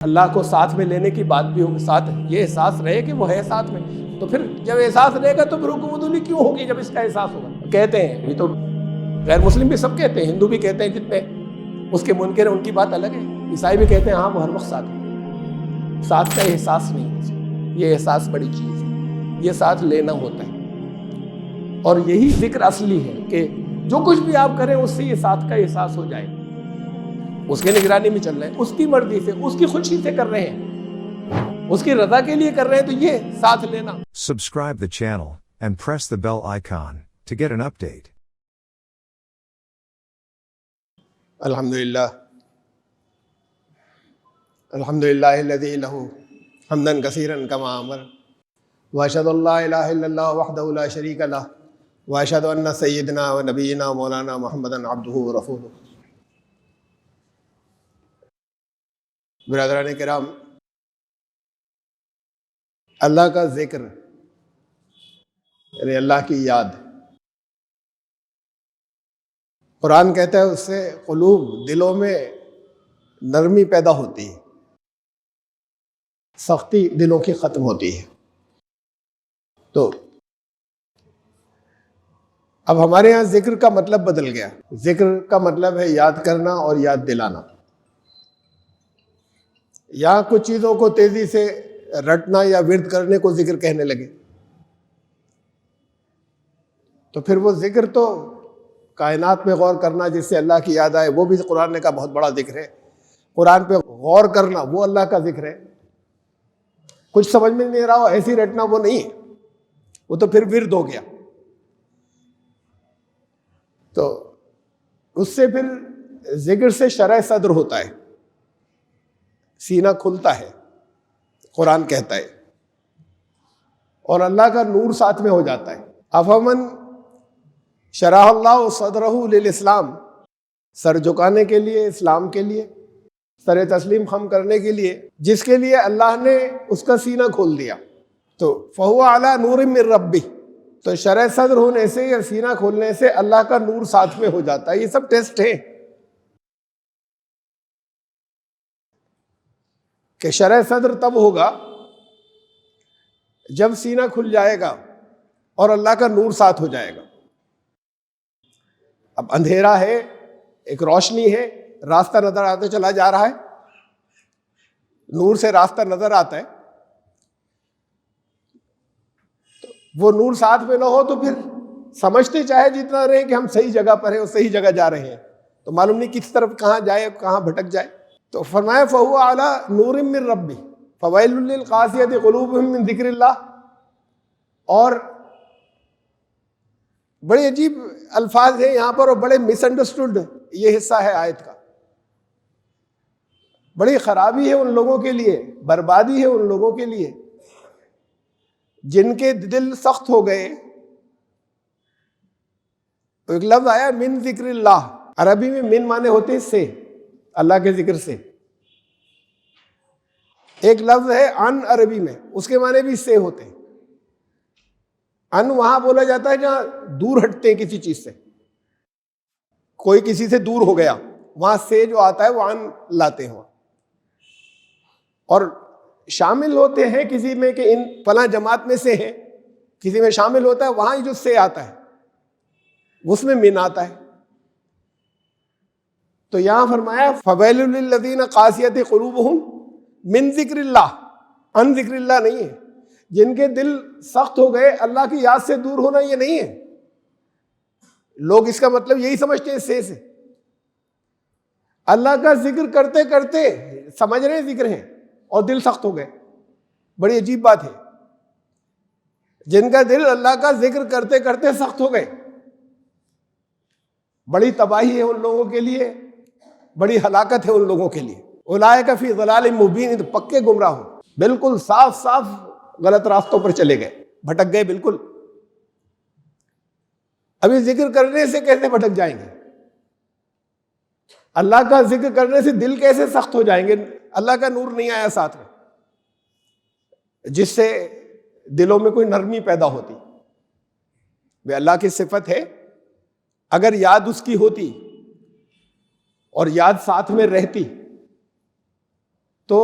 اللہ کو ساتھ میں لینے کی بات بھی ہوگی، ساتھ یہ احساس رہے کہ وہ ہے ساتھ میں، تو پھر جب احساس رہے گا تو پھر حکم ادولی کیوں ہوگی جب اس کا احساس ہوگا؟ کہتے ہیں یہ تو غیر مسلم بھی سب کہتے ہیں، ہندو بھی کہتے ہیں، جتنے اس کے منکر ہیں ان کی بات الگ ہے، عیسائی بھی کہتے ہیں ہاں وہ ہر وقت ساتھ ہے، ساتھ کا احساس نہیں، یہ احساس بڑی چیز ہے، یہ ساتھ لینا ہوتا ہے، اور یہی ذکر اصلی ہے کہ جو کچھ بھی آپ کریں اس سے یہ ساتھ کا احساس ہو جائے، اس کی نگرانی میں چل رہے ہیں، اس کی مرضی سے، اس کی خوشی سے کر رہے ہیں، اس کی رضا کے لیے کر رہے ہیں، تو یہ ساتھ لینا۔ Subscribe the channel and press the bell icon to get an update. الحمدللہ الحمدللہ الذی لہ حمدا کثیرا کما امر واشہد ان لا الہ الا اللہ وحدہ لا شریک لہ واشہد ان سیدنا و نبینا مولانا محمدا عبدہ و رسولہ۔ برادران کرام، اللہ کا ذکر یعنی اللہ کی یاد، قرآن کہتا ہے اس سے قلوب، دلوں میں نرمی پیدا ہوتی ہے، سختی دلوں کی ختم ہوتی ہے۔ تو اب ہمارے ہاں ذکر کا مطلب بدل گیا، ذکر کا مطلب ہے یاد کرنا اور یاد دلانا۔ یہاں کچھ چیزوں کو تیزی سے رٹنا یا ورد کرنے کو ذکر کہنے لگے، تو پھر وہ ذکر تو کائنات میں غور کرنا جس سے اللہ کی یاد آئے، وہ بھی قرآن نے کہا بہت بڑا ذکر ہے۔ قرآن پہ غور کرنا وہ اللہ کا ذکر ہے۔ کچھ سمجھ میں نہیں رہا ہو ایسی رٹنا وہ نہیں ہے، وہ تو پھر ورد ہو گیا۔ تو اس سے پھر ذکر سے شرح صدر ہوتا ہے، سینہ کھلتا ہے، قرآن کہتا ہے، اور اللہ کا نور ساتھ میں ہو جاتا ہے۔ افمن شرح اللہ صدرہ للاسلام، سر جھکانے کے لیے، اسلام کے لیے، سر تسلیم خم کرنے کے لیے، جس کے لیے اللہ نے اس کا سینہ کھول دیا، تو فہو علی نور من ربہ، تو شرح صدر ہونے سے یا سینہ کھولنے سے اللہ کا نور ساتھ میں ہو جاتا ہے۔ یہ سب ٹیسٹ ہیں کہ شرح صدر تب ہوگا جب سینہ کھل جائے گا اور اللہ کا نور ساتھ ہو جائے گا۔ اب اندھیرا ہے، ایک روشنی ہے، راستہ نظر آتا چلا جا رہا ہے، نور سے راستہ نظر آتا ہے، تو وہ نور ساتھ میں نہ ہو تو پھر سمجھتے چاہے جتنا رہے کہ ہم صحیح جگہ پر ہیں اور صحیح جگہ جا رہے ہیں، تو معلوم نہیں کس طرف کہاں جائے، کہاں بھٹک جائے۔ تو فرمایا فہو علی نور من ربہ فویل للقاسیۃ قلوبہم من ذکر اللہ، اور بڑے عجیب الفاظ ہیں یہاں پر اور بڑے مس انڈرسٹوڈ یہ حصہ ہے آیت کا۔ بڑی خرابی ہے ان لوگوں کے لیے، بربادی ہے ان لوگوں کے لیے جن کے دل سخت ہو گئے۔ ایک لفظ آیا من ذکر اللہ، عربی میں من مانے ہوتے سے، اللہ کے ذکر سے۔ ایک لفظ ہے ان، عربی میں اس کے معنی بھی سے ہوتے ہیں۔ ان وہاں بولا جاتا ہے جہاں دور ہٹتے ہیں کسی چیز سے، کوئی کسی سے دور ہو گیا، وہاں سے جو آتا ہے وہ ان لاتے ہیں، اور شامل ہوتے ہیں کسی میں کہ ان فلاں جماعت میں سے ہیں، کسی میں شامل ہوتا ہے، وہاں جو سے آتا ہے اس میں من آتا ہے۔ تو یہاں فرمایا فویل للذین قاسیۃ قلوبہم من ذکر اللہ، ان ذکر اللہ نہیں ہے، جن کے دل سخت ہو گئے، اللہ کی یاد سے دور ہونا یہ نہیں ہے۔ لوگ اس کا مطلب یہی سمجھتے ہیں سے اللہ کا ذکر کرتے کرتے سمجھ رہے ذکر ہیں اور دل سخت ہو گئے۔ بڑی عجیب بات ہے، جن کا دل اللہ کا ذکر کرتے کرتے سخت ہو گئے، بڑی تباہی ہے ان لوگوں کے لیے، بڑی ہلاکت ہے ان لوگوں کے لیے۔ اولئک فی ضلال مبین، تو پکے گمراہ ہو، بالکل صاف صاف غلط راستوں پر چلے گئے، بھٹک گئے بالکل۔ ابھی ذکر کرنے سے کیسے بھٹک جائیں گے؟ اللہ کا ذکر کرنے سے دل کیسے سخت ہو جائیں گے؟ اللہ کا نور نہیں آیا ساتھ میں جس سے دلوں میں کوئی نرمی پیدا ہوتی۔ وہ اللہ کی صفت ہے، اگر یاد اس کی ہوتی اور یاد ساتھ میں رہتی تو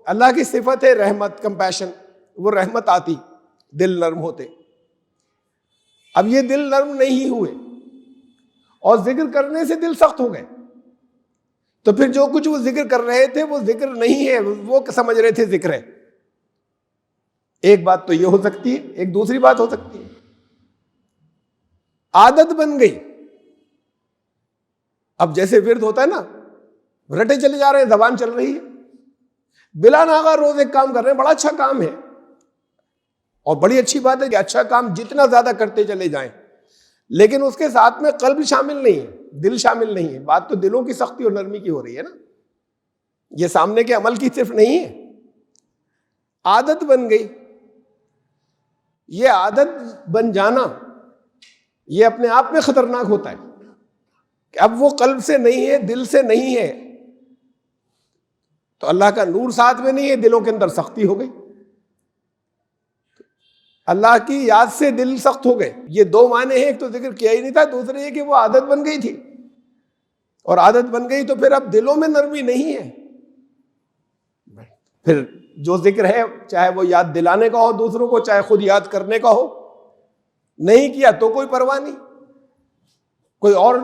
اللہ کی صفت ہے رحمت، کمپیشن، وہ رحمت آتی، دل نرم ہوتے. اب یہ دل نرم نہیں ہوئے اور ذکر کرنے سے دل سخت ہو گئے، تو پھر جو کچھ وہ ذکر کر رہے تھے وہ ذکر نہیں ہے، وہ سمجھ رہے تھے ذکر ہے. ایک بات تو یہ ہو سکتی ہے. ایک دوسری بات ہو سکتی ہے، عادت بن گئی. اب جیسے ورد ہوتا ہے نا، رٹے چلے جا رہے ہیں، زبان چل رہی ہے، بلا ناغہ روز ایک کام کر رہے ہیں، بڑا اچھا کام ہے اور بڑی اچھی بات ہے کہ اچھا کام جتنا زیادہ کرتے چلے جائیں، لیکن اس کے ساتھ میں قلب شامل نہیں ہے، دل شامل نہیں ہے. بات تو دلوں کی سختی اور نرمی کی ہو رہی ہے نا، یہ سامنے کے عمل کی صرف نہیں ہے. عادت بن گئی. یہ عادت بن جانا یہ اپنے آپ میں خطرناک ہوتا ہے کہ اب وہ قلب سے نہیں ہے، دل سے نہیں ہے، تو اللہ کا نور ساتھ میں نہیں ہے، دلوں کے اندر سختی ہو گئی. اللہ کی یاد سے دل سخت ہو گئے. یہ دو معنی ہیں، ایک تو ذکر کیا ہی نہیں تھا، دوسرے یہ کہ وہ عادت بن گئی تھی، اور عادت بن گئی تو پھر اب دلوں میں نرمی نہیں ہے. پھر جو ذکر ہے چاہے وہ یاد دلانے کا ہو دوسروں کو، چاہے خود یاد کرنے کا ہو، نہیں کیا تو کوئی پرواہ نہیں. کوئی اور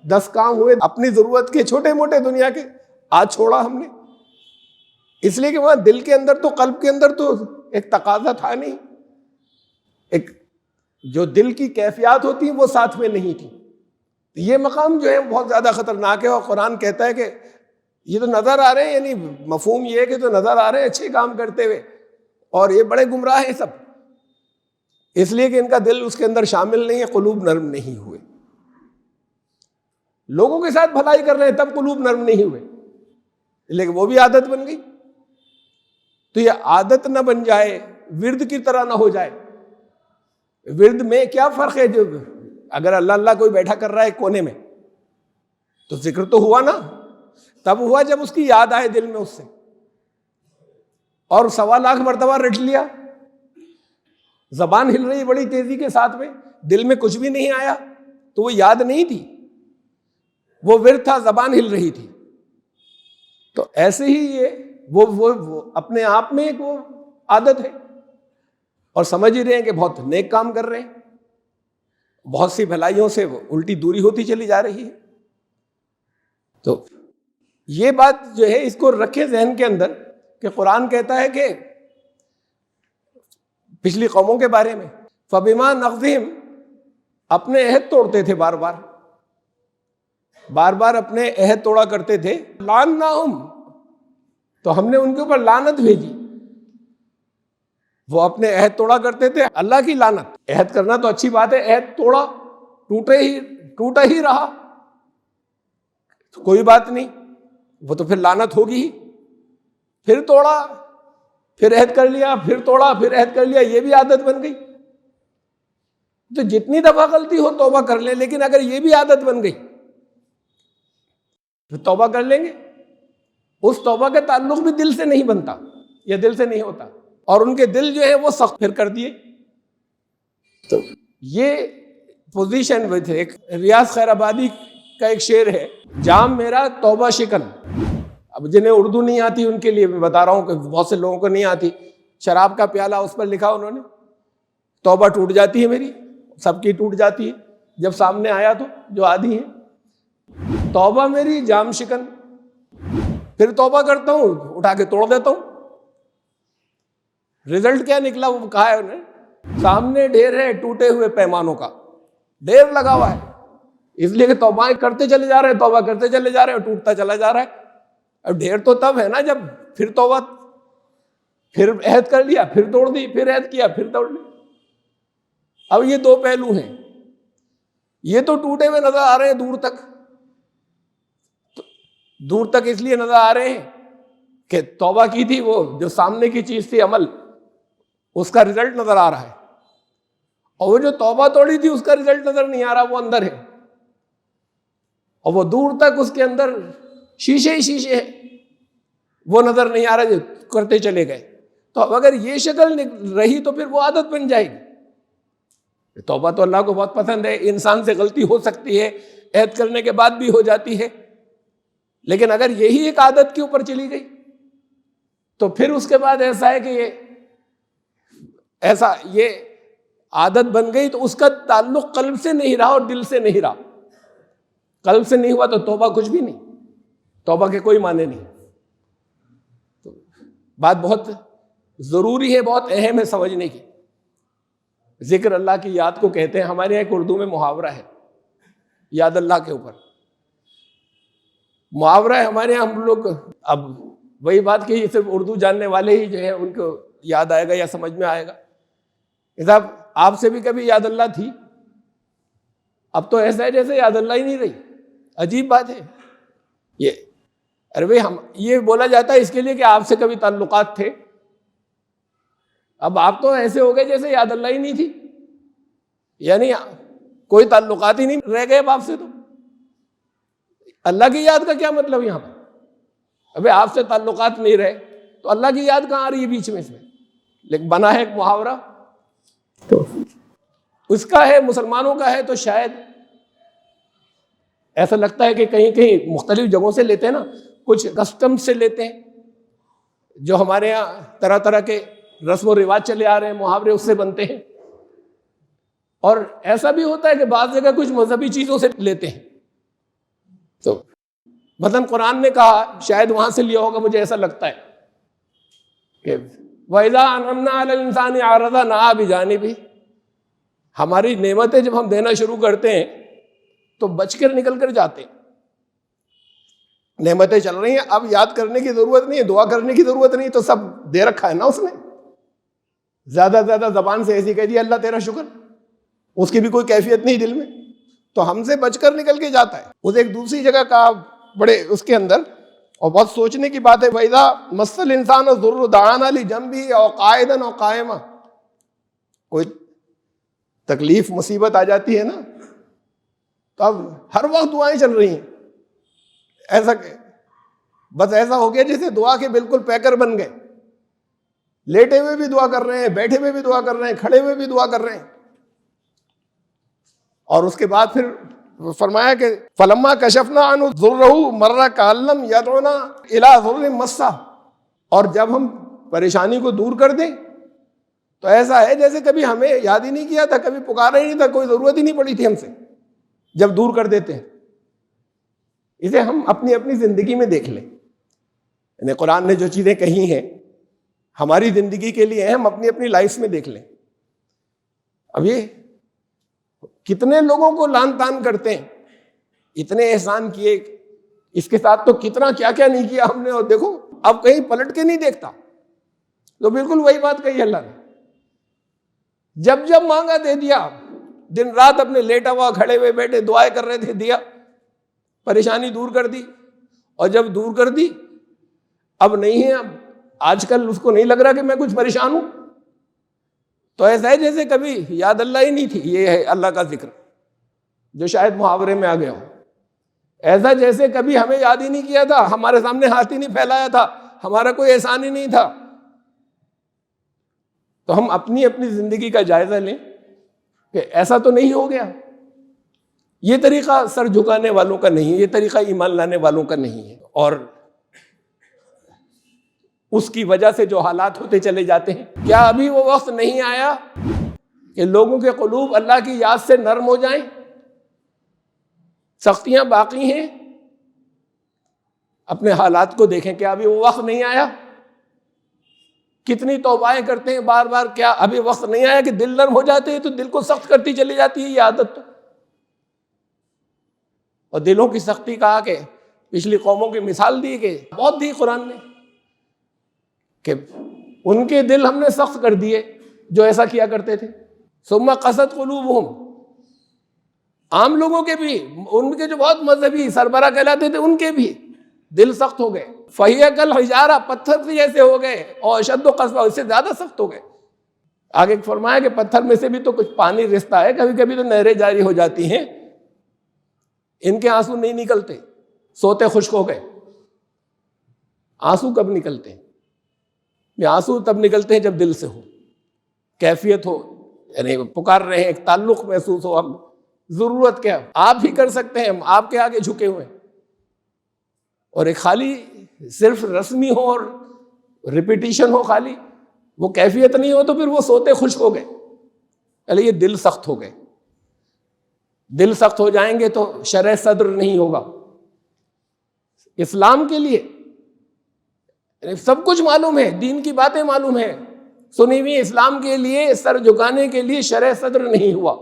10 کام ہوئے اپنی ضرورت کے چھوٹے موٹے دنیا کے، آج چھوڑا ہم نے، اس لیے کہ وہاں دل کے اندر تو، قلب کے اندر تو ایک تقاضا تھا نہیں، ایک جو دل کی کیفیات ہوتی ہیں وہ ساتھ میں نہیں تھی. یہ مقام جو ہے بہت زیادہ خطرناک ہے. اور قرآن کہتا ہے کہ یہ تو نظر آ رہے ہیں، یعنی مفہوم یہ ہے کہ تو نظر آ رہے ہیں اچھے کام کرتے ہوئے، اور یہ بڑے گمراہ ہیں سب، اس لیے کہ ان کا دل اس کے اندر شامل نہیں ہے، قلوب نرم نہیں ہوئے. لوگوں کے ساتھ بھلائی کر رہے ہیں تب قلوب نرم نہیں ہوئے، لیکن وہ بھی عادت بن گئی. تو یہ عادت نہ بن جائے، ورد کی طرح نہ ہو جائے. ورد میں کیا فرق ہے؟ جو اگر اللہ اللہ کوئی بیٹھا کر رہا ہے کونے میں تو ذکر تو ہوا نا، تب ہوا جب اس کی یاد آئے دل میں اس سے، اور 1.25 مرتبہ رٹ لیا، زبان ہل رہی بڑی تیزی کے ساتھ میں، دل میں کچھ بھی نہیں آیا، تو وہ یاد نہیں تھی، وہ ورد تھا، زبان ہل رہی تھی. تو ایسے ہی یہ وہ اپنے آپ میں ایک وہ عادت ہے، اور سمجھ ہی رہے ہیں کہ بہت نیک کام کر رہے ہیں، بہت سی بھلائیوں سے وہ الٹی دوری ہوتی چلی جا رہی ہے. تو یہ بات جو ہے اس کو رکھے ذہن کے اندر کہ قرآن کہتا ہے کہ پچھلی قوموں کے بارے میں، فَبِمَا نَقْضِهِمْ، اپنے عہد توڑتے تھے، بار بار اپنے عہد توڑا کرتے تھے. لَعَنَّاهُمْ، تو ہم نے ان کے اوپر لعنت بھیجی. وہ اپنے عہد توڑا کرتے تھے، اللہ کی لعنت. عہد کرنا تو اچھی بات ہے، عہد توڑا، ٹوٹا ہی رہا تو کوئی بات نہیں، وہ تو پھر لعنت ہوگی ہی. پھر توڑا، پھر عہد کر لیا، پھر توڑا، پھر عہد کر لیا، یہ بھی عادت بن گئی. تو جتنی دفعہ غلطی ہو توبہ کر لیں، لیکن اگر یہ بھی عادت بن گئی تو توبہ کر لیں گے. اس توبہ کا تعلق بھی دل سے نہیں بنتا، یا دل سے نہیں ہوتا، اور ان کے دل جو ہے وہ سخت پھر کر دیے. تو یہ پوزیشن میں تھے. ایک ریاض خیر آبادی کا ایک شعر ہے، جام میرا توبہ شکن. اب جنہیں اردو نہیں آتی ان کے لیے میں بتا رہا ہوں کہ بہت سے لوگوں کو نہیں آتی. شراب کا پیالہ، اس پر لکھا انہوں نے، توبہ ٹوٹ جاتی ہے میری، سب کی ٹوٹ جاتی ہے جب سامنے آیا تو، جو عادی ہیں. توبہ میری جام شکن، پھر توبہ کرتا ہوں، اٹھا کے توڑ دیتا ہوں. رزلٹ کیا نکلا وہ کہا ہے انہیں، سامنے ڈھیر ہے ٹوٹے ہوئے پیمانوں کا، ڈھیر لگا ہوا ہے. اس لیے کہ توبہ کرتے چلے جا رہے ہیں، توبہ کرتے چلے جا رہے ہیں، ٹوٹتا چلا جا رہا ہے. اب ڈھیر تو تب ہے نا جب پھر توبہ، پھر عہد کر لیا، پھر توڑ دی، پھر عہد کیا، پھر توڑ لی. اب یہ دو پہلو ہیں. یہ تو ٹوٹے ہوئے نظر آ رہے ہیں دور تک اس لیے نظر آ رہے ہیں کہ توبہ کی تھی، وہ جو سامنے کی چیز تھی عمل، اس کا رزلٹ نظر آ رہا ہے. اور وہ جو توبہ توڑی تھی اس کا رزلٹ نظر نہیں آ رہا، وہ اندر ہے، اور وہ دور تک اس کے اندر شیشے ہی شیشے ہیں، وہ نظر نہیں آ رہا، جو کرتے چلے گئے. تو اب اگر یہ شکل رہی تو پھر وہ عادت بن جائے گی. توبہ تو اللہ کو بہت پسند ہے. انسان سے غلطی ہو سکتی ہے، عہد کرنے کے بعد بھی ہو جاتی ہے، لیکن اگر یہی ایک عادت کے اوپر چلی گئی تو پھر اس کے بعد ایسا ہے کہ یہ عادت بن گئی تو اس کا تعلق قلب سے نہیں رہا اور دل سے نہیں رہا. قلب سے نہیں ہوا تو توبہ کچھ بھی نہیں, توبہ کے کوئی معنی نہیں. تو بات بہت ضروری ہے, بہت اہم ہے سمجھنے کی. ذکر اللہ کی یاد کو کہتے ہیں. ہمارے یہاں ایک اردو میں محاورہ ہے یاد اللہ کے اوپر. محاورہ ہے ہمارے یہاں. ہم لوگ اب وہی بات کہ صرف اردو جاننے والے ہی جو ہے ان کو یاد آئے گا یا سمجھ میں آئے گا. صاحب آپ سے بھی کبھی یاد اللہ تھی, اب تو ایسا ہے جیسے یاد اللہ ہی نہیں رہی. عجیب بات ہے یہ. ارے بھائی ہم یہ بولا جاتا ہے اس کے لیے کہ آپ سے کبھی تعلقات تھے, اب آپ تو ایسے ہو گئے جیسے یاد اللہ ہی نہیں تھی, یعنی کوئی تعلقات ہی نہیں رہ گئے اب آپ سے. تو اللہ کی یاد کا کیا مطلب یہاں پر؟ ابھی آپ سے تعلقات نہیں رہے تو اللہ کی یاد کہاں آ رہی ہے بیچ میں اس میں؟ لیکن بنا ہے ایک محاورہ تو اس کا ہے, مسلمانوں کا ہے, تو شاید ایسا لگتا ہے کہ کہیں کہیں مختلف جگہوں سے لیتے ہیں نا, کچھ کسٹم سے لیتے ہیں جو ہمارے یہاں طرح طرح کے رسم و رواج چلے آ رہے ہیں, محاورے اس سے بنتے ہیں. اور ایسا بھی ہوتا ہے کہ بعض جگہ کچھ مذہبی چیزوں سے لیتے ہیں. تو مثلاً قرآن نے کہا, شاید وہاں سے لیا ہوگا, مجھے ایسا لگتا ہے کہ وَإِذَا أَنْعَمْنَا عَلَى الْإِنسَانِ أَعْرَضَ نَأَىٰ بِجَانِبِهِ. ہماری نعمتیں جب ہم دینا شروع کرتے ہیں تو بچ کر نکل کر جاتے ہیں. نعمتیں چل رہی ہیں, اب یاد کرنے کی ضرورت نہیں ہے, دعا کرنے کی ضرورت نہیں, تو سب دے رکھا ہے نا اس نے. زیادہ سے زیادہ زبان سے ایسی کہہ دیا اللہ تیرا شکر, اس کی بھی کوئی کیفیت نہیں دل میں, تو ہم سے بچ کر نکل کے جاتا ہے. اس ایک دوسری جگہ کا بڑے اس کے اندر اور بہت سوچنے کی بات ہے, وَإِذَا مَسَّ الْإِنسَانَ الضُّرُّ دَعَانَا لِجَنبِهِ أَوْ قَاعِدًا أَوْ قَائِمًا. کوئی تکلیف مصیبت آ جاتی ہے نا, تو اب ہر وقت دعائیں چل رہی ہیں. ایسا بس ایسا ہو گیا جیسے دعا کے بالکل پیکر بن گئے, لیٹے ہوئے بھی دعا کر رہے ہیں, بیٹھے ہوئے بھی دعا کر رہے ہیں, کھڑے ہوئے بھی دعا کر رہے ہیں. اور اس کے بعد پھر فرمایا کہ فلما کشفنا عنہ ضرہ مر کالم یدعونا الی ضر مسہ. اور جب ہم پریشانی کو دور کر دیں تو ایسا ہے جیسے کبھی ہمیں یاد ہی نہیں کیا تھا, کبھی پکارا ہی نہیں تھا, کوئی ضرورت ہی نہیں پڑی تھی ہم سے. جب دور کر دیتے ہیں اسے ہم اپنی اپنی زندگی میں دیکھ لیں. یعنی قرآن نے جو چیزیں کہی ہیں ہماری زندگی کے لیے ہیں, ہم اپنی اپنی لائف میں دیکھ لیں. اب یہ کتنے لوگوں کو لان تان کرتے ہیں, اتنے احسان کیے, اس کے ساتھ تو کتنا کیا کیا نہیں کیا ہم نے, اور دیکھو اب کہیں پلٹ کے نہیں دیکھتا. تو بالکل وہی بات کہی اللہ نے, جب جب مانگا دے دیا. دن رات اپنے لیٹا ہوا, کھڑے ہوئے, بیٹھے دعائیں کر رہے تھے, دیا. پریشانی دور کر دی, اور جب دور کر دی اب نہیں ہے, اب آج کل اس کو نہیں لگ رہا کہ میں کچھ پریشان ہوں, تو ایسا ہے جیسے کبھی یاد اللہ ہی نہیں تھی. یہ ہے اللہ کا ذکر جو شاید محاورے میں آ گیا ہو. ایسا جیسے کبھی ہمیں یاد ہی نہیں کیا تھا, ہمارے سامنے ہاتھ ہی نہیں پھیلایا تھا, ہمارا کوئی احسان ہی نہیں تھا. تو ہم اپنی اپنی زندگی کا جائزہ لیں کہ ایسا تو نہیں ہو گیا. یہ طریقہ سر جھکانے والوں کا نہیں, یہ طریقہ ایمان لانے والوں کا نہیں ہے. اور اس کی وجہ سے جو حالات ہوتے چلے جاتے ہیں, کیا ابھی وہ وقت نہیں آیا کہ لوگوں کے قلوب اللہ کی یاد سے نرم ہو جائیں؟ سختیاں باقی ہیں, اپنے حالات کو دیکھیں. کیا ابھی وہ وقت نہیں آیا؟ کتنی توبائیں کرتے ہیں بار بار, کیا ابھی وقت نہیں آیا کہ دل نرم ہو جاتے ہیں؟ تو دل کو سخت کرتی چلی جاتی ہے یہ عادت. اور دلوں کی سختی کہا کہ پچھلی قوموں کی مثال دی کہ بہت دی قرآن نے, کہ ان کے دل ہم نے سخت کر دیے جو ایسا کیا کرتے تھے. ثم قست قلوبہم, عام لوگوں کے بھی, ان کے جو بہت مذہبی سربراہ کہلاتے تھے ان کے بھی دل سخت ہو گئے. فہی کالحجارہ, پتھر سے جیسے ہو گئے, اور اشد قسوہ, اس سے زیادہ سخت ہو گئے. آگے فرمایا کہ پتھر میں سے بھی تو کچھ پانی رستا ہے, کبھی کبھی تو نہریں جاری ہو جاتی ہیں, ان کے آنسو نہیں نکلتے, سوتے خشک ہو گئے. آنسو کب نکلتے ہیں؟ یہ آنسو تب نکلتے ہیں جب دل سے ہو, کیفیت ہو, یعنی پکار رہے ہیں, ایک تعلق محسوس ہو. ہم ضرورت کیا آپ ہی کر سکتے ہیں, ہم آپ کے آگے جھکے ہوئے ہیں. اور ایک خالی صرف رسمی ہو اور ریپیٹیشن ہو خالی، وہ کیفیت نہیں ہو تو پھر وہ سوتے خشک ہو گئے. پہلے یہ دل سخت ہو گئے. دل سخت ہو جائیں گے تو شرح صدر نہیں ہوگا. اسلام کے لیے سب کچھ معلوم ہے، دین کی باتیں معلوم ہیں، سنی ہوئی اسلام کے لیے سر جھکانے کے لیے شرح صدر نہیں ہوا.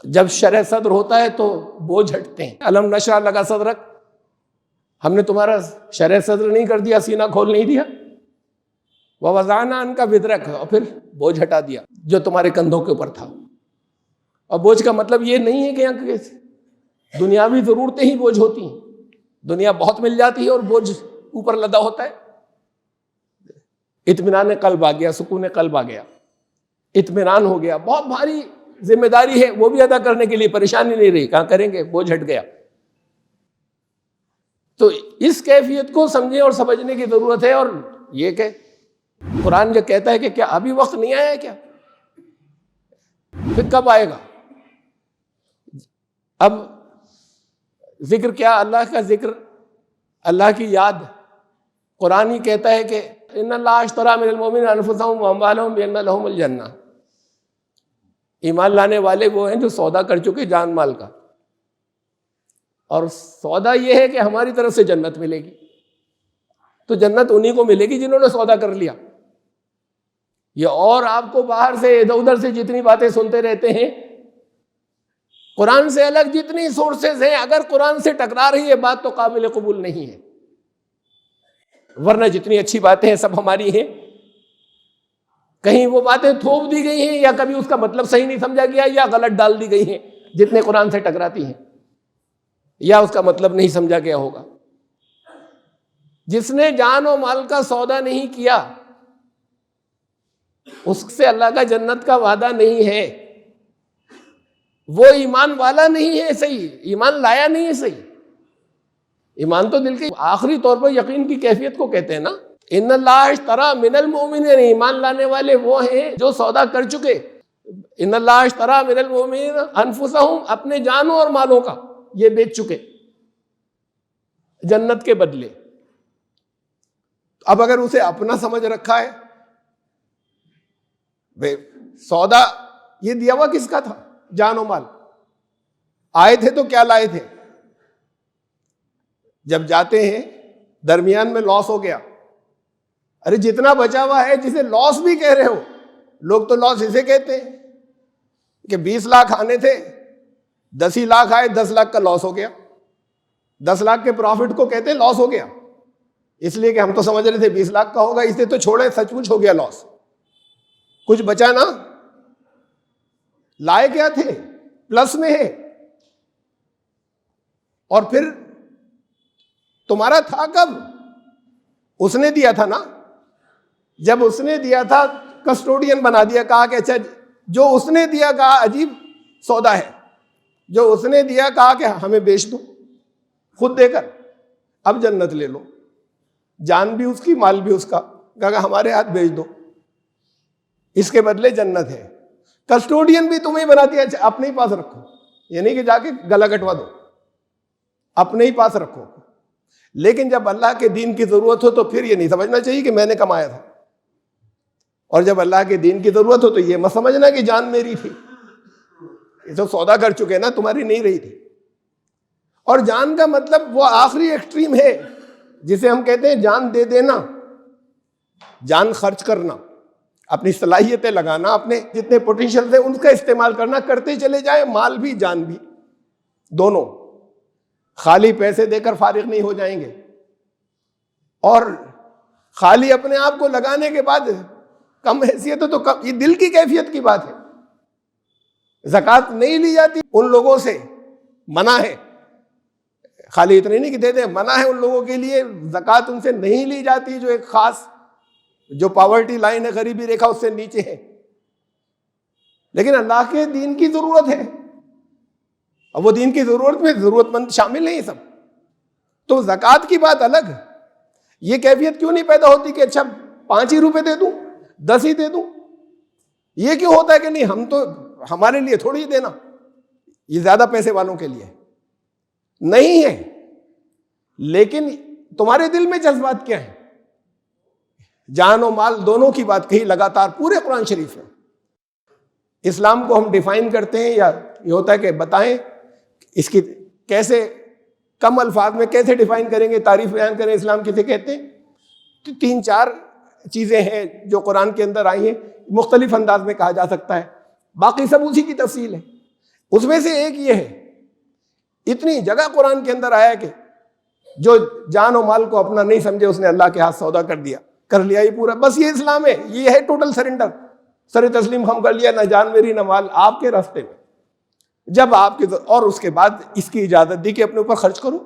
جب شرح صدر ہوتا ہے تو بوجھ ہٹتے ہیں. الم نشرح لگا صدرک، ہم نے تمہارا شرح صدر نہیں کر دیا، سینہ کھول نہیں دیا. ووضعنا عنک وزرک، اور پھر بوجھ ہٹا دیا جو تمہارے کندھوں کے اوپر تھا. اور بوجھ کا مطلب یہ نہیں ہے کہ دنیاوی ضرورتیں ہی بوجھ ہوتی ہیں. دنیا بہت مل جاتی ہے اور بوجھ اوپر لدا ہوتا ہے. اطمینان قلب آ گیا، سکون قلب آ گیا، اطمینان ہو گیا. بہت بھاری ذمہ داری ہے، وہ بھی ادا کرنے کے لیے پریشانی نہیں رہی. کہاں کریں گے، بوجھ ہٹ گیا. تو اس کیفیت کو سمجھنے اور سمجھنے کی ضرورت ہے. اور یہ کہ قرآن جو کہتا ہے کہ کیا ابھی وقت نہیں آیا ہے کیا، پھر کب آئے گا؟ اب ذکر کیا؟ اللہ کا ذکر، اللہ کی یاد. قرآن ہی کہتا ہے کہ ان اللہ اشتری من المؤمنین انفسهم واموالهم بان لهم الجنہ. ایمان لانے والے وہ ہیں جو سودا کر چکے جان مال کا، اور سودا یہ ہے کہ ہماری طرف سے جنت ملے گی. تو جنت انہی کو ملے گی جنہوں نے سودا کر لیا. یہ اور آپ کو باہر سے ادھر ادھر سے جتنی باتیں سنتے رہتے ہیں، قرآن سے الگ جتنی سورسز ہیں، اگر قرآن سے ٹکرا رہی ہے بات تو قابل قبول نہیں ہے. ورنہ جتنی اچھی باتیں ہیں سب ہماری ہیں. کہیں وہ باتیں تھوپ دی گئی ہیں، یا کبھی اس کا مطلب صحیح نہیں سمجھا گیا، یا غلط ڈال دی گئی ہیں جتنے قرآن سے ٹکراتی ہیں، یا اس کا مطلب نہیں سمجھا گیا ہوگا. جس نے جان و مال کا سودا نہیں کیا اس سے اللہ کا جنت کا وعدہ نہیں ہے. وہ ایمان والا نہیں ہے صحیح، ایمان لایا نہیں ہے صحیح. ایمان تو دل کے آخری طور پر یقین کی کیفیت کو کہتے ہیں نا. ان اللہ اشتری من المؤمنین، ایمان لانے والے وہ ہیں جو سودا کر چکے. ان اللہ اشتری من المؤمنین انفسهم، اپنے جانوں اور مالوں کا یہ بیچ چکے جنت کے بدلے. اب اگر اسے اپنا سمجھ رکھا ہے، سودا یہ دیا ہوا کس کا تھا؟ جان و مال. آئے تھے تو کیا لائے تھے؟ جب جاتے ہیں درمیان میں لاس ہو گیا، ارے جتنا بچا ہوا ہے جسے لاس بھی کہہ رہے ہو، لوگ تو لاس اسے کہتے ہیں کہ 20 لاکھ آنے تھے، 10 ہی لاکھ آئے، 10 لاکھ کا لاس ہو گیا. 10 لاکھ کے پروفٹ کو کہتے ہیں لاس ہو گیا، اس لیے کہ ہم تو سمجھ رہے تھے 20 لاکھ کا ہوگا، اسے تو چھوڑے سچ مچ ہو گیا لاس. کچھ بچا نا، لائے کیا تھے؟ پلس میں ہے. اور پھر تمہارا تھا کب؟ اس نے دیا تھا نا. جب اس نے دیا تھا کسٹوڈین بنا دیا، کہا کہ اچھا جو اس نے دیا، کہا عجیب سودا ہے، جو اس نے دیا کہا کہ ہمیں بیچ دو خود دے کر، اب جنت لے لو. جان بھی اس کی، مال بھی اس کا، کہا کہ ہمارے ہاتھ بیچ دو، اس کے بدلے جنت ہے. کسٹوڈین بھی تمہیں بنا دیا، اچھا اپنے ہی پاس رکھو، یعنی کہ جا کے گلا کٹوا دو، اپنے ہی پاس رکھو. لیکن جب اللہ کے دین کی ضرورت ہو تو پھر یہ نہیں سمجھنا چاہیے کہ میں نے کمایا تھا. اور جب اللہ کے دین کی ضرورت ہو تو یہ مت سمجھنا کہ جان میری تھی، یہ تو سودا کر چکے نا، تمہاری نہیں رہی تھی. اور جان کا مطلب وہ آخری ایکسٹریم ہے جسے ہم کہتے ہیں جان دے دینا، جان خرچ کرنا، اپنی صلاحیتیں لگانا، اپنے جتنے پوٹینشیل ہیں ان کا استعمال کرنا، کرتے چلے جائیں، مال بھی جان بھی دونوں. خالی پیسے دے کر فارغ نہیں ہو جائیں گے، اور خالی اپنے آپ کو لگانے کے بعد کم حیثیت ہے تو کم. یہ دل کی کیفیت کی بات ہے. زکوٰۃ نہیں لی جاتی ان لوگوں سے، منع ہے. خالی اتنے نہیں کہ دے دیں، منع ہے ان لوگوں کے لیے. زکوٰۃ ان سے نہیں لی جاتی جو ایک خاص، جو پاورٹی لائن ہے، غریبی ریکھا اس سے نیچے ہے. لیکن اللہ کے دین کی ضرورت ہے، اب وہ دین کی ضرورت میں ضرورت مند شامل نہیں سب. تو زکوٰۃ کی بات الگ. یہ کیفیت کیوں نہیں پیدا ہوتی کہ اچھا 5 ہی روپے دے دوں، 10 ہی دے دوں؟ یہ کیوں ہوتا ہے کہ نہیں ہم تو ہمارے لیے تھوڑی دینا، یہ زیادہ پیسے والوں کے لیے نہیں ہے. لیکن تمہارے دل میں جذبات کیا ہیں؟ جان و مال دونوں کی بات کہی لگاتار پورے قرآن شریف میں. اسلام کو ہم ڈیفائن کرتے ہیں یا یہ ہوتا ہے کہ بتائیں اس کی کیسے کم الفاظ میں کیسے ڈیفائن کریں گے, تعریف بیان کریں اسلام کسے کہتے ہیں. تو 3-4 چیزیں ہیں جو قرآن کے اندر آئی ہیں, مختلف انداز میں کہا جا سکتا ہے, باقی سب اسی کی تفصیل ہے. اس میں سے ایک یہ ہے, اتنی جگہ قرآن کے اندر آیا کہ جو جان و مال کو اپنا نہیں سمجھے اس نے اللہ کے ہاتھ سودا کر لیا یہ پورا. بس یہ اسلام ہے, یہ ہے ٹوٹل سرنڈر, سر تسلیم خم کر لیا, نہ جان میری نہ مال, آپ کے راستے میں. جب آپ کے اور اس کے بعد اس کی اجازت دی کہ اپنے اوپر خرچ کرو.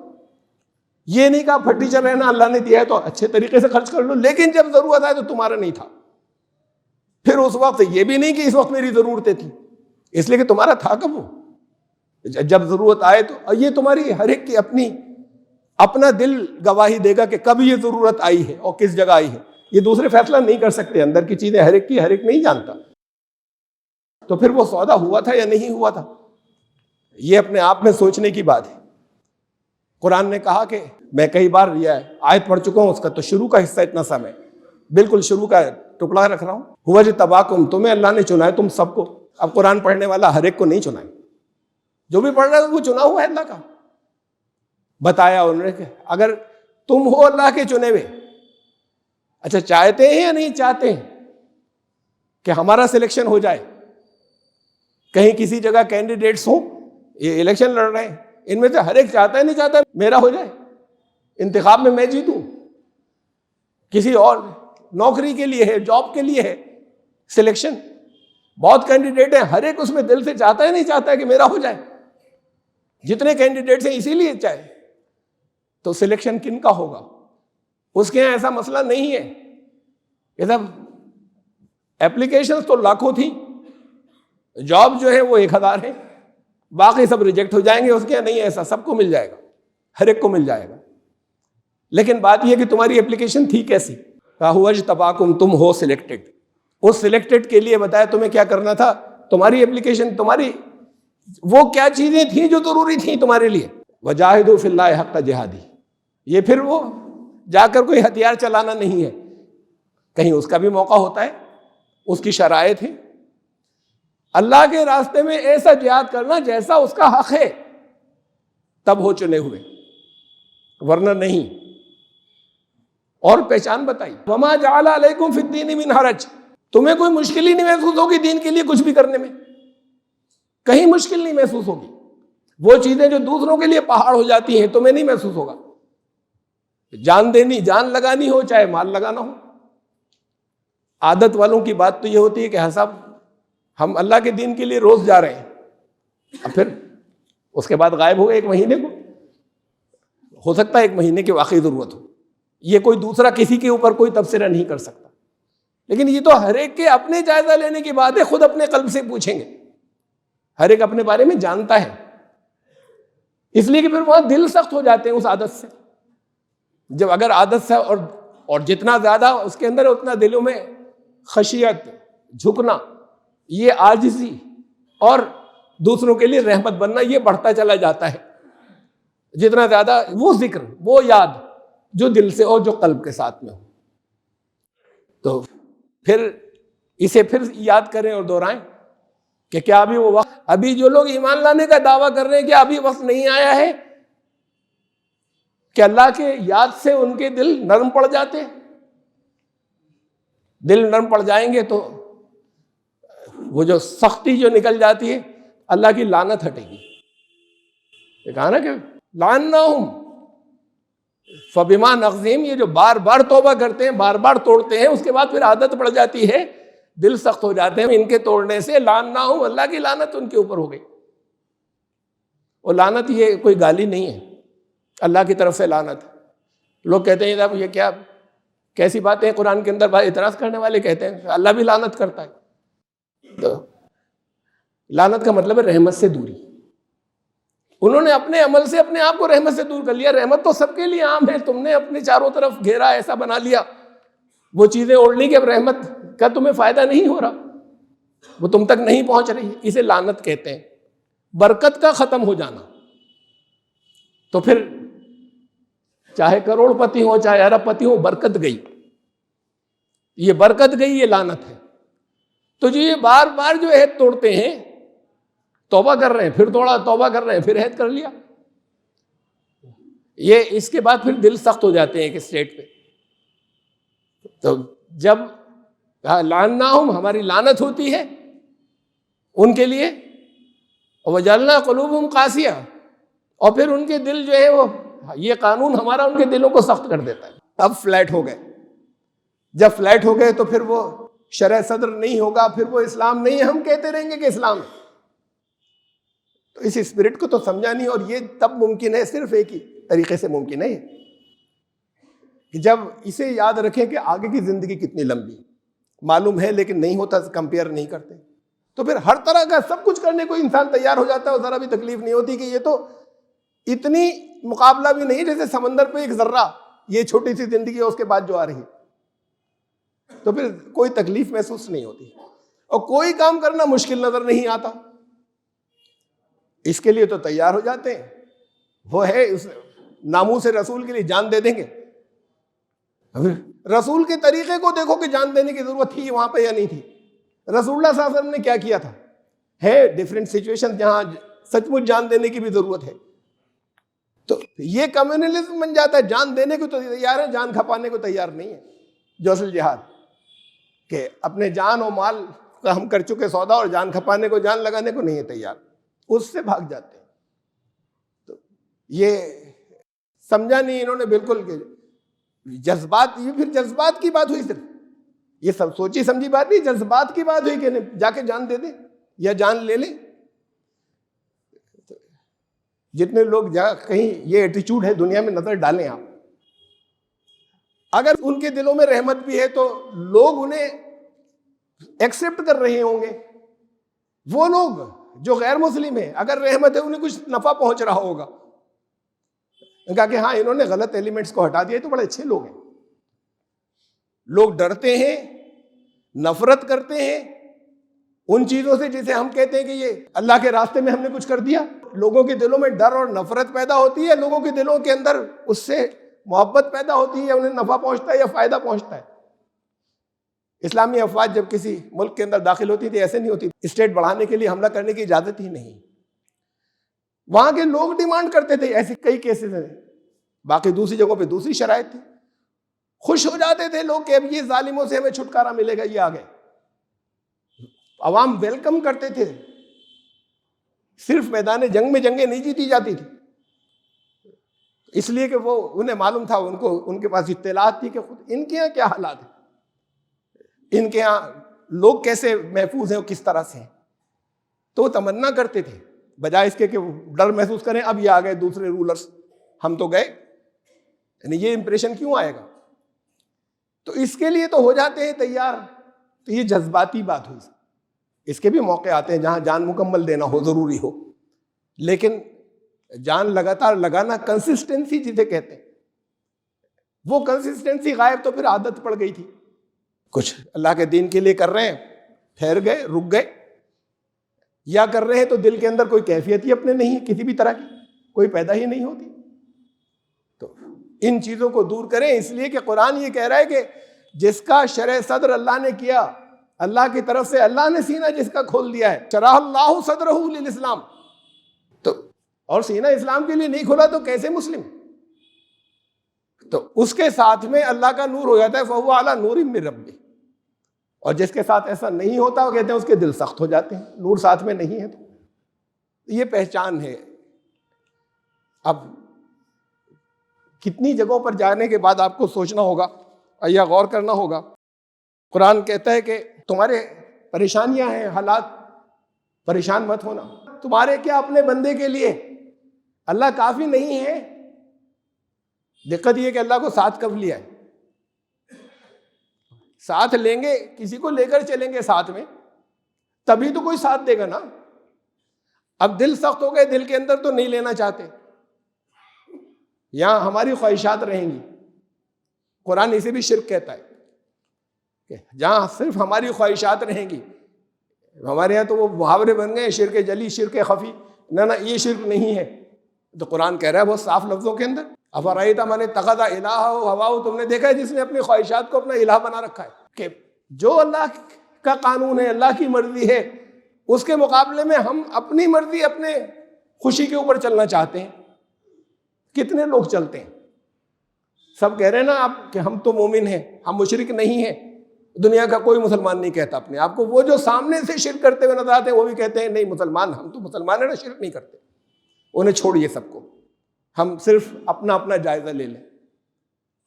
یہ نہیں کہا پھٹی چل رہنا, اللہ نے دیا ہے تو اچھے طریقے سے خرچ کر لو, لیکن جب ضرورت آئے تو تمہارا نہیں تھا. پھر اس وقت یہ بھی نہیں کہ اس وقت میری ضرورتیں تھیں, اس لیے کہ تمہارا تھا کب وہ. جب ضرورت آئے تو یہ تمہاری ہر ایک کی اپنا دل گواہی دے گا کہ کب یہ ضرورت آئی ہے اور کس جگہ آئی ہے. یہ دوسرے فیصلہ نہیں کر سکتے, اندر کی چیزیں ہر ایک نہیں جانتا. تو پھر وہ سودا ہوا تھا یا نہیں ہوا تھا, یہ اپنے آپ میں سوچنے کی بات ہے. قرآن نے کہا کہ میں کئی بار یہ آیت پڑھ چکا ہوں, اس کا تو شروع کا حصہ اتنا سا میں بالکل شروع کا ٹکڑا رکھ رہا ہوں. ہوا اجتباکم, تمہیں اللہ نے چنا ہے تم سب کو. اب قرآن پڑھنے والا ہر ایک کو نہیں چنا ہے, جو بھی پڑھ رہا ہے وہ چنا ہوا ہے اللہ کا. بتایا انہوں نے کہ اگر تم ہو اللہ کے چنے ہوئے, اچھا چاہتے ہیں یا نہیں چاہتے ہیں کہ ہمارا سلیکشن ہو جائے. کہیں کسی جگہ کینڈیڈیٹس ہوں, یہ الیکشن لڑ رہے ہیں, ان میں سے ہر ایک چاہتا ہے نہیں چاہتا میرا ہو جائے, انتخاب میں میں جیتوں. کسی اور نوکری کے لیے ہے, جاب کے لیے ہے سلیکشن, بہت کینڈیڈیٹ ہیں, ہر ایک اس میں دل سے چاہتا ہے نہیں چاہتا ہے کہ میرا ہو جائے. جتنے کینڈیڈیٹس ہیں اسی لیے چاہے, تو سلیکشن کن کا ہوگا؟ اس کے یہاں ایسا مسئلہ نہیں ہے کہ سب اپلیکیشنز تو لاکھوں تھیں, جاب جو ہے وہ 1000 ہے, باقی سب ریجیکٹ ہو جائیں گے. اس کے یہاں نہیں, ایسا سب کو مل جائے گا, ہر ایک کو مل جائے گا. لیکن بات یہ کہ تمہاری اپلیکیشن تھی کیسی؟ ہوا اجتباکم, تم ہو سلیکٹڈ. اس سلیکٹڈ کے لیے بتایا تمہیں کیا کرنا تھا. تمہاری اپلیکیشن, تمہاری وہ کیا چیزیں تھیں جو ضروری تھیں تمہارے لیے. وجاہدوا فی اللہ حق جہادی, یہ پھر وہ جا کر کوئی ہتھیار چلانا نہیں ہے, کہیں اس کا بھی موقع ہوتا ہے, اس کی شرائط ہے. اللہ کے راستے میں ایسا جہاد کرنا جیسا اس کا حق ہے, تب ہو چنے ہوئے, ورنہ نہیں. اور پہچان بتائی, وما جعل علیکم فی الدین من حرج, تمہیں کوئی مشکل ہی نہیں محسوس ہوگی دین کے لیے کچھ بھی کرنے میں, کہیں مشکل نہیں محسوس ہوگی. وہ چیزیں جو دوسروں کے لیے پہاڑ ہو جاتی ہیں تمہیں نہیں محسوس ہوگا. جان دینی, جان لگانی ہو چاہے مال لگانا ہو. عادت والوں کی بات تو یہ ہوتی ہے کہ ہاں صاحب ہم اللہ کے دین کے لیے روز جا رہے ہیں, اب پھر اس کے بعد غائب ہو گئے 1 مہینے کو, ہو سکتا ہے 1 مہینے کی واقعی ضرورت ہو, یہ کوئی دوسرا کسی کے اوپر کوئی تبصرہ نہیں کر سکتا. لیکن یہ تو ہر ایک کے اپنے جائزہ لینے کی بات ہے, خود اپنے قلب سے پوچھیں گے. ہر ایک اپنے بارے میں جانتا ہے, اس لیے کہ پھر وہاں دل سخت ہو جاتے ہیں اس عادت سے. جب اگر عادت سے اور جتنا زیادہ اس کے اندر ہے اتنا دلوں میں خشیت, جھکنا, یہ عاجزی اور دوسروں کے لیے رحمت بننا یہ بڑھتا چلا جاتا ہے. جتنا زیادہ وہ ذکر, وہ یاد جو دل سے اور جو قلب کے ساتھ میں ہو, تو پھر اسے پھر یاد کریں اور دہرائیں کہ کیا ابھی وہ وقت, ابھی جو لوگ ایمان لانے کا دعویٰ کر رہے ہیں کیا ابھی وقت نہیں آیا ہے کہ اللہ کے یاد سے ان کے دل نرم پڑ جاتے ہیں. دل نرم پڑ جائیں گے تو وہ جو سختی جو نکل جاتی ہے اللہ کی لعنت ہٹے گی. یہ کہا نا کہ لعناہم فبما نقضہم, یہ جو بار بار توبہ کرتے ہیں, بار بار توڑتے ہیں, اس کے بعد پھر عادت پڑ جاتی ہے, دل سخت ہو جاتے ہیں ان کے توڑنے سے. لعناہم, اللہ کی لعنت ان کے اوپر ہو گئی. اور لعنت یہ کوئی گالی نہیں ہے, اللہ کی طرف سے لعنت. لوگ کہتے ہیں یہ کیا کیسی باتیں قرآن کے اندر, اعتراض کرنے والے کہتے ہیں اللہ بھی لعنت کرتا ہے. تو لعنت کا مطلب ہے رحمت سے دوری. انہوں نے اپنے عمل سے اپنے آپ کو رحمت سے دور کر لیا. رحمت تو سب کے لیے عام ہے, تم نے اپنے چاروں طرف گھیرا ایسا بنا لیا, وہ چیزیں اوڑھ لی کہ اب رحمت کا تمہیں فائدہ نہیں ہو رہا, وہ تم تک نہیں پہنچ رہی. اسے لعنت کہتے ہیں, برکت کا ختم ہو جانا. تو پھر چاہے کروڑ پتی ہو چاہے ارب پتی ہو، برکت گئی، یہ برکت گئی، یہ لعنت ہے۔ تو جو یہ بار بار جو عہد توڑتے ہیں، توبہ کر رہے ہیں پھر توڑا، توبہ کر رہے ہیں پھر عہد کر لیا، یہ اس کے بعد پھر دل سخت ہو جاتے ہیں ایک اسٹیٹ پہ۔ تو جب لعناہم، ہماری لعنت ہوتی ہے ان کے لیے، وجعلنا قلوبہم قاسیہ، اور پھر ان کے دل جو ہے وہ، یہ قانون ہمارا ان کے دلوں کو سخت کر دیتا ہے۔ اب فلیٹ ہو گئے، جب فلیٹ ہو گئے تو پھر وہ شرح صدر نہیں ہوگا، پھر وہ اسلام نہیں ہے، ہم کہتے رہیں گے کہ اسلام ہے۔ تو اس اسپرٹ کو تو سمجھا نہیں، اور یہ تب ممکن ہے، صرف ایک ہی طریقے سے ممکن ہے کہ جب اسے یاد رکھیں کہ آگے کی زندگی کتنی لمبی معلوم ہے، لیکن نہیں ہوتا، کمپیئر نہیں کرتے، تو پھر ہر طرح کا سب کچھ کرنے کو انسان تیار ہو جاتا ہے، اور ذرا بھی تکلیف نہیں ہوتی کہ یہ تو اتنی مقابلہ بھی نہیں جیسے سمندر پہ ایک ذرہ، یہ چھوٹی سی زندگی ہے اس کے بعد جو آ رہی ہے، تو پھر کوئی تکلیف محسوس نہیں ہوتی، اور کوئی کام کرنا مشکل نظر نہیں آتا، اس کے لیے تو تیار ہو جاتے ہیں۔ وہ ہے اس ناموس رسول کے لیے جان دے دیں گے۔ رسول کے طریقے کو دیکھو کہ جان دینے کی ضرورت تھی وہاں پہ یا نہیں تھی۔ رسول اللہ صلی اللہ علیہ وسلم نے کیا کیا تھا؟ ہے ڈیفرنٹ سچویشن جہاں سچ مچ جان دینے کی بھی ضرورت ہے، تو یہ کمیونلزم بن جاتا ہے، جان دینے کو تو تیار ہے، جان کھپانے کو تیار نہیں ہے، جو اصل جہاد کہ اپنے جان و مال کا ہم کر چکے سودا، اور جان کھپانے کو، جان لگانے کو نہیں ہے تیار، اس سے بھاگ جاتے ہیں۔ تو یہ سمجھا نہیں انہوں نے بالکل کہ جذبات، یہ پھر جذبات کی بات ہوئی، صرف یہ سب سوچی سمجھی بات نہیں، جذبات کی بات ہوئی کہ جا کے جان دے دیں یا جان لے لیں۔ جتنے لوگ کہیں یہ ایٹیچیوڈ ہے دنیا میں نظر ڈالیں آپ، اگر ان کے دلوں میں رحمت بھی ہے تو لوگ انہیں ایکسپٹ کر رہے ہوں گے۔ وہ لوگ جو غیر مسلم ہیں، اگر رحمت ہے انہیں کچھ نفع پہنچ رہا ہوگا، کہا کہ ہاں انہوں نے غلط ایلیمنٹس کو ہٹا دیا، تو بڑے اچھے لوگ ہیں۔ لوگ ڈرتے ہیں، نفرت کرتے ہیں ان چیزوں سے جسے ہم کہتے ہیں کہ یہ اللہ کے راستے میں ہم نے کچھ کر دیا۔ لوگوں کے دلوں میں ڈر اور نفرت پیدا ہوتی ہے، لوگوں کے دلوں کے اندر اس سے محبت پیدا ہوتی ہے، انہیں نفع پہنچتا ہے یا فائدہ پہنچتا ہے۔ اسلامی افواج جب کسی ملک کے اندر داخل ہوتی تھی ایسے نہیں ہوتی، اسٹیٹ بڑھانے کے لیے حملہ کرنے کی اجازت ہی نہیں، وہاں کے لوگ ڈیمانڈ کرتے تھے، ایسے کئی کیسز ہیں، باقی دوسری جگہوں پہ دوسری شرائط تھی، خوش ہو جاتے تھے لوگ کہ اب یہ ظالموں سے ہمیں چھٹکارا ملے گا، یہ آ گئے، عوام ویلکم کرتے تھے۔ صرف میدان جنگ میں جنگیں نہیں جیتی جاتی تھی، اس لیے کہ وہ انہیں معلوم تھا، ان کے پاس اطلاعات تھی کہ خود ان کے یہاں کیا حالات ہیں، ان کے یہاں لوگ کیسے محفوظ ہیں اور کس طرح سے ہیں، تو وہ تمنا کرتے تھے بجائے اس کے کہ ڈر محسوس کریں اب یہ آ گئے دوسرے رولرز، ہم تو گئے، یعنی یہ امپریشن کیوں آئے گا؟ تو اس کے لیے تو ہو جاتے ہیں تیار۔ تو یہ جذباتی بات ہوئی، اس کے بھی موقع آتے ہیں جہاں جان مکمل دینا ہو، ضروری ہو، لیکن جان لگاتار لگانا، کنسسٹنسی جسے کہتے ہیں، وہ کنسسٹنسی غائب، تو پھر عادت پڑ گئی تھی۔ کچھ اللہ کے دین کے لیے کر رہے ہیں، ٹھہر گئے، رک گئے، یا کر رہے ہیں تو دل کے اندر کوئی کیفیت ہی اپنے نہیں ہے، کسی بھی طرح کی کوئی پیدا ہی نہیں ہوتی۔ تو ان چیزوں کو دور کریں، اس لیے کہ قرآن یہ کہہ رہا ہے کہ جس کا شرح صدر اللہ نے کیا، اللہ کی طرف سے اللہ نے سینہ جس کا کھول دیا ہے، شرح اللہ صدرہ للاسلام، تو اور سینہ اسلام کے لیے نہیں کھولا تو کیسے مسلم؟ تو اس کے ساتھ میں اللہ کا نور ہو جاتا ہے، فہو علی نور من ربہ، اور جس کے ساتھ ایسا نہیں ہوتا وہ کہتے ہیں اس کے دل سخت ہو جاتے ہیں، نور ساتھ میں نہیں ہے۔ تو یہ پہچان ہے۔ اب کتنی جگہوں پر جانے کے بعد آپ کو سوچنا ہوگا یا غور کرنا ہوگا۔ قرآن کہتا ہے کہ تمہارے پریشانیاں ہیں، حالات، پریشان مت ہونا، تمہارے کیا اپنے بندے کے لیے اللہ کافی نہیں ہے؟ دقت یہ کہ اللہ کو ساتھ کب لیا ہے؟ ساتھ لیں گے، کسی کو لے کر چلیں گے ساتھ میں، تبھی تو کوئی ساتھ دے گا نا۔ اب دل سخت ہو گئے، دل کے اندر تو نہیں لینا چاہتے، یہاں ہماری خواہشات رہیں گی۔ قرآن اسے بھی شرک کہتا ہے کہ جہاں صرف ہماری خواہشات رہیں گی، ہمارے یہاں تو وہ محاورے بن گئے، شرک جلی، شرک خفی، نہ یہ شرک نہیں ہے۔ تو قرآن کہہ رہا ہے بہت صاف لفظوں کے اندر افرأیت من اتخذ الہہ ہواہ، تم نے دیکھا ہے جس نے اپنی خواہشات کو اپنا الہ بنا رکھا ہے، کہ جو اللہ کا قانون ہے، اللہ کی مرضی ہے، اس کے مقابلے میں ہم اپنی مرضی، اپنے خوشی کے اوپر چلنا چاہتے ہیں۔ کتنے لوگ چلتے ہیں؟ سب کہہ رہے ہیں نا آپ کہ ہم تو مومن ہیں، ہم مشرک نہیں ہیں۔ دنیا کا کوئی مسلمان نہیں کہتا اپنے آپ کو، وہ جو سامنے سے شرک کرتے ہوئے نظر آتے ہیں وہ بھی کہتے ہیں نہیں مسلمان، ہم تو مسلمان ہیں نا، شرک نہیں کرتے۔ انہیں چھوڑیے سب کو، ہم صرف اپنا اپنا جائزہ لے لیں۔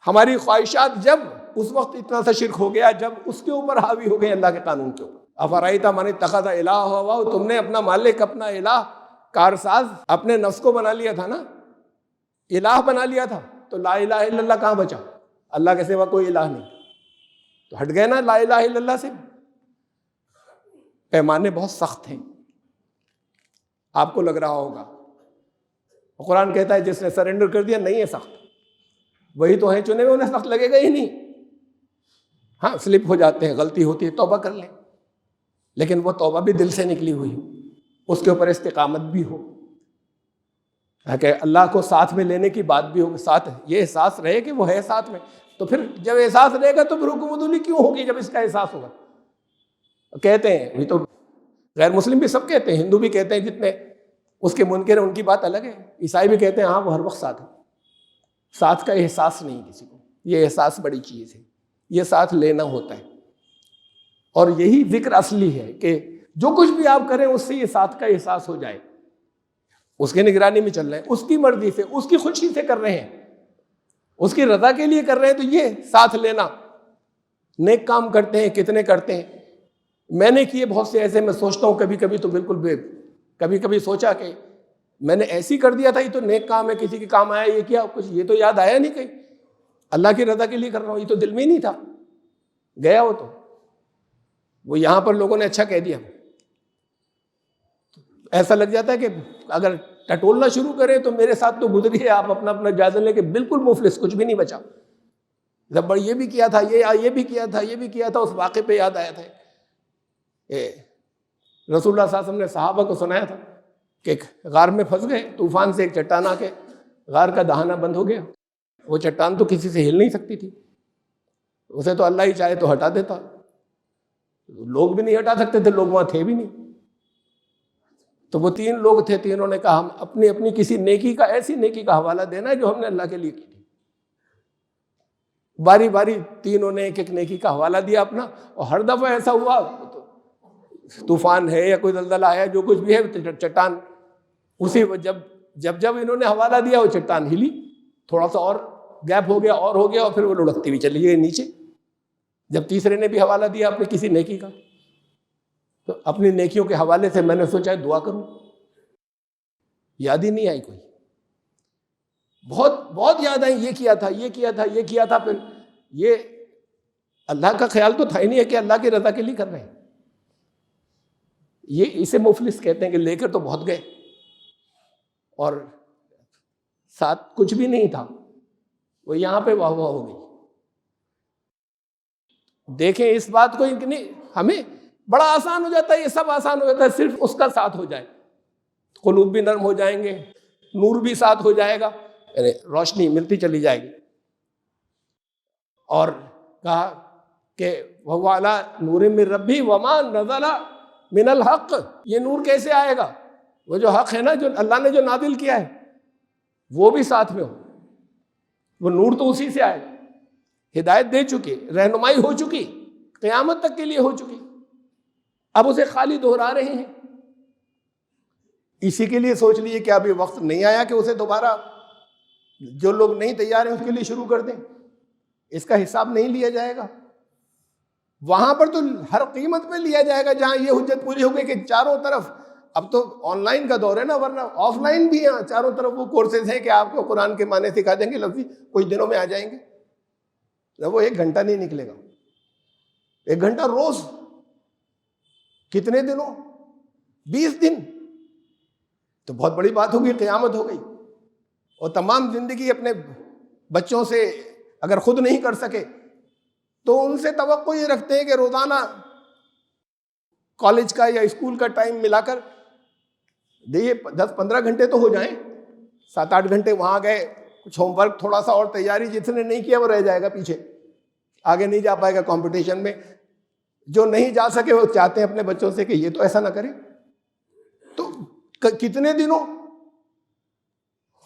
ہماری خواہشات جب اس وقت اتنا سا شرک ہو گیا جب اس کے اوپر حاوی ہو گئے اللہ کے قانون کے اوپر۔ افرأیت من اتخذ الہہ ہواہ، تم نے اپنا مالک، اپنا الہ، کارساز اپنے نفس کو بنا لیا تھا نا، الہ بنا لیا تھا، تو لا الہ الا اللہ کہاں بچا؟ اللہ کے سوا کوئی الہ نہیں، تو ہٹ گئے نا لا الہ الا اللہ سے۔ پیمانے بہت سخت ہیں، آپ کو لگ رہا ہوگا۔ قرآن کہتا ہے جس نے سرنڈر کر دیا نہیں ہے سخت، وہی تو ہیں چنے ہوئے، انہیں سخت لگے گا ہی نہیں۔ ہاں سلپ ہو جاتے ہیں، غلطی ہوتی ہے، توبہ کر لیں، لیکن وہ توبہ بھی دل سے نکلی ہوئی ہو، اس کے اوپر استقامت بھی ہو، کہ اللہ کو ساتھ میں لینے کی بات بھی ہو، ساتھ یہ احساس رہے کہ وہ ہے ساتھ میں۔ تو پھر جب احساس رہے گا تو پھر حکم ادولی کیوں ہوگی جب اس کا احساس ہوگا؟ کہتے ہیں یہ تو غیر مسلم بھی سب کہتے ہیں، ہندو بھی کہتے ہیں، جتنے اس کے منکر ہیں ان کی بات الگ ہے، عیسائی بھی کہتے ہیں ہاں وہ ہر وقت ساتھ ہے۔ ساتھ کا احساس نہیں کسی کو، یہ احساس بڑی چیز ہے، یہ ساتھ لینا ہوتا ہے، اور یہی ذکر اصلی ہے کہ جو کچھ بھی آپ کریں اس سے یہ ساتھ کا احساس ہو جائے، اس کی نگرانی میں چل رہے ہیں، اس کی مرضی سے، اس کی خوشی سے کر رہے ہیں، اس کی رضا کے لیے کر رہے ہیں، تو یہ ساتھ لینا۔ نیک کام کرتے ہیں، کتنے کرتے ہیں، میں نے کیے بہت سے ایسے، میں سوچتا ہوں کبھی کبھی تو بالکل کبھی سوچا کہ میں نے ایسی کر دیا تھا، یہ تو نیک کام ہے، کسی کے کام آیا، یہ کیا کچھ، یہ تو یاد آیا نہیں، کہیں اللہ کی رضا کے لیے کر رہا ہوں، یہ تو دل میں ہی نہیں تھا، گیا وہ تو، وہ یہاں پر لوگوں نے اچھا کہہ دیا۔ ایسا لگ جاتا ہے کہ اگر ٹٹولنا شروع کریں تو میرے ساتھ تو گزری ہے، آپ اپنا اپنا جائزہ لے کے بالکل مفلس، کچھ بھی نہیں بچا۔ جب یہ بھی کیا تھا، یہ بھی کیا تھا، یہ بھی کیا تھا، اس واقعے پہ یاد آیا تھا۔ رسول اللہ صلی اللہ علیہ وسلم نے صحابہ کو سنایا تھا کہ ایک غار میں پھنس گئے، طوفان سے ایک چٹان آ کے غار کا دہانہ بند ہو گیا، وہ چٹان تو کسی سے ہل نہیں سکتی تھی، اسے تو اللہ ہی چاہے تو ہٹا دیتا، لوگ بھی نہیں ہٹا سکتے تھے، لوگ وہاں تھے بھی نہیں۔ تو وہ 3 لوگ تھے، تینوں نے کہا ہم اپنی کسی نیکی کا، ایسی نیکی کا حوالہ دینا ہے جو ہم نے اللہ کے لیے کی تھی۔ باری باری تینوں نے ایک ایک نیکی کا حوالہ دیا اپنا، اور ہر دفعہ ایسا ہوا، طوفان ہے یا کوئی زلزلہ آیا، جو کچھ بھی ہے، چٹان اسی جب انہوں نے حوالہ دیا وہ چٹان ہلی، تھوڑا سا اور گیپ ہو گیا اور پھر وہ لڑکتی ہوئی چلی گئی نیچے۔ جب تیسرے نے بھی حوالہ دیا اپنی کسی نیکی کا، تو اپنی نیکیوں کے حوالے سے میں نے سوچا دعا کروں، یاد ہی نہیں آئی کوئی، بہت یاد آئی، یہ کیا تھا، پھر یہ اللہ کا خیال تو تھا ہی نہیں ہے کہ اللہ کی رضا کے لیے کر رہے ہیں۔ یہ اسے مفلس کہتے ہیں کہ لے کر تو بہت گئے اور ساتھ کچھ بھی نہیں تھا، وہ یہاں پہ واہ واہ ہو گئی۔ دیکھیں اس بات کو، ہمیں بڑا آسان ہو جاتا ہے، یہ سب آسان ہو جاتا ہے، صرف اس کا ساتھ ہو جائے، قلوب بھی نرم ہو جائیں گے، نور بھی ساتھ ہو جائے گا، یعنی روشنی ملتی چلی جائے گی۔ اور کہا کہ وَهُوَ عَلَىٰ نُورٍ مِّن رَبِّهِ وَمَا نَزَلَ مِنَ الْحَقِّ، یہ نور کیسے آئے گا؟ وہ جو حق ہے نا، جو اللہ نے جو نازل کیا ہے وہ بھی ساتھ میں ہو، وہ نور تو اسی سے آئے گا، ہدایت دے چکی، رہنمائی ہو چکی، قیامت تک کے لیے ہو چکی، اب اسے خالی دہرا رہے ہیں۔ اسی کے لیے سوچ لیے کہ اب یہ وقت نہیں آیا کہ اسے دوبارہ جو لوگ نہیں تیار ہیں اس کے لیے شروع کر دیں، اس کا حساب نہیں لیا جائے گا، وہاں پر تو ہر قیمت پہ لیا جائے گا جہاں یہ حجت پوری ہو گئی کہ چاروں طرف، اب تو آن لائن کا دور ہے نا، ورنہ آف لائن بھی ہیں، چاروں طرف وہ کورسز ہیں کہ آپ کو قرآن کے معنی سکھا دیں گے، لفظی کچھ دنوں میں آ جائیں گے، وہ 1 گھنٹہ نہیں نکلے گا، 1 گھنٹہ روز، کتنے دنوں؟ 20 دن، تو بہت بڑی بات ہوگی، قیامت ہو گئی۔ اور تمام زندگی اپنے بچوں سے اگر خود نہیں کر سکے تو ان سے توقع یہ رکھتے ہیں کہ روزانہ کالج کا یا اسکول کا ٹائم ملا کر دیئے 10-15 گھنٹے تو ہو جائیں، 7-8 گھنٹے وہاں گئے، کچھ ہوم ورک تھوڑا سا اور تیاری جس نے نہیں کیا وہ رہ جائے گا پیچھے, آگے نہیں جا پائے گا کمپٹیشن میں. جو نہیں جا سکے وہ چاہتے ہیں اپنے بچوں سے کہ یہ تو ایسا نہ کرے. تو کتنے دنوں,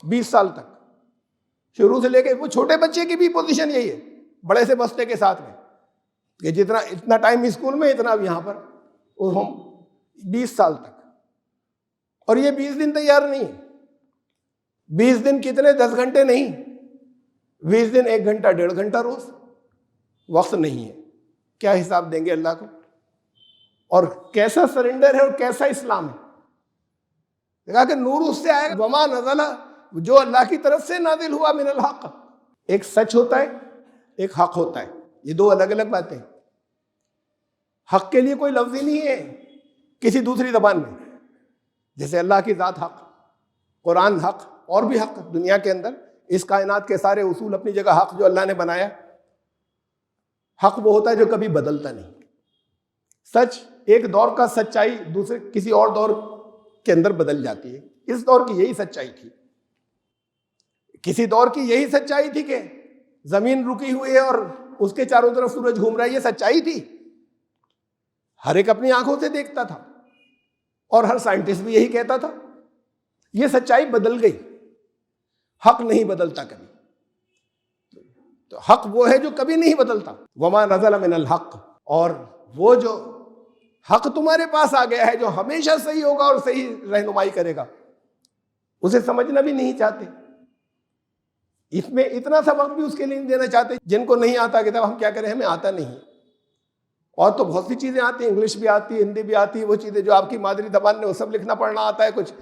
20 سال تک شروع سے لے کے, وہ چھوٹے بچے کی بھی پوزیشن یہی ہے بڑے سے بستے کے ساتھ میں, کہ جتنا اتنا ٹائم اسکول میں اتنا اب یہاں پر, وہ 20 سال تک. اور یہ 20 دن تیار نہیں ہے. 20 دن کتنے, 10 گھنٹے نہیں, 20 دن 1 گھنٹہ 1.5 گھنٹہ روز. وقت نہیں ہے. کیا حساب دیں گے اللہ کو؟ اور کیسا سرنڈر ہے اور کیسا اسلام ہے. دیکھا کہ نور اس سے آئے گا, وما نزل, جو اللہ کی طرف سے نازل ہوا, من الحق. ایک سچ ہوتا ہے, ایک حق ہوتا ہے, یہ دو الگ الگ باتیں. حق کے لیے کوئی لفظ ہی نہیں ہے کسی دوسری زبان میں. جیسے اللہ کی ذات حق, قرآن حق, اور بھی حق دنیا کے اندر, اس کائنات کے سارے اصول اپنی جگہ حق جو اللہ نے بنایا. حق وہ ہوتا ہے جو کبھی بدلتا نہیں. سچ, ایک دور کا سچائی دوسرے کسی اور دور کے اندر بدل جاتی ہے. اس دور کی یہی سچائی تھی. کسی دور کی یہی سچائی تھی کہ زمین رکی ہوئی ہے اور اس کے چاروں طرف سورج گھوم رہا ہے. یہ سچائی تھی, ہر ایک اپنی آنکھوں سے دیکھتا تھا, اور ہر سائنٹسٹ بھی یہی کہتا تھا. یہ سچائی بدل گئی. حق نہیں بدلتا کبھی. تو حق وہ ہے جو کبھی نہیں بدلتا. وما نزل من الحق, اور وہ جو حق تمہارے پاس آ گیا ہے جو ہمیشہ صحیح ہوگا اور صحیح رہنمائی کرے گا, اسے سمجھنا بھی نہیں چاہتے. اس میں اتنا سا وقت بھی اس کے لیے نہیں دینا چاہتے. جن کو نہیں آتا کہتا ہم کیا کریں, ہمیں آتا نہیں. اور تو بہت سی چیزیں آتی ہیں, انگلش بھی آتی ہے, ہندی بھی آتی ہے, وہ چیزیں جو آپ کی مادری زبان میں وہ سب لکھنا پڑھنا آتا ہے. کچھ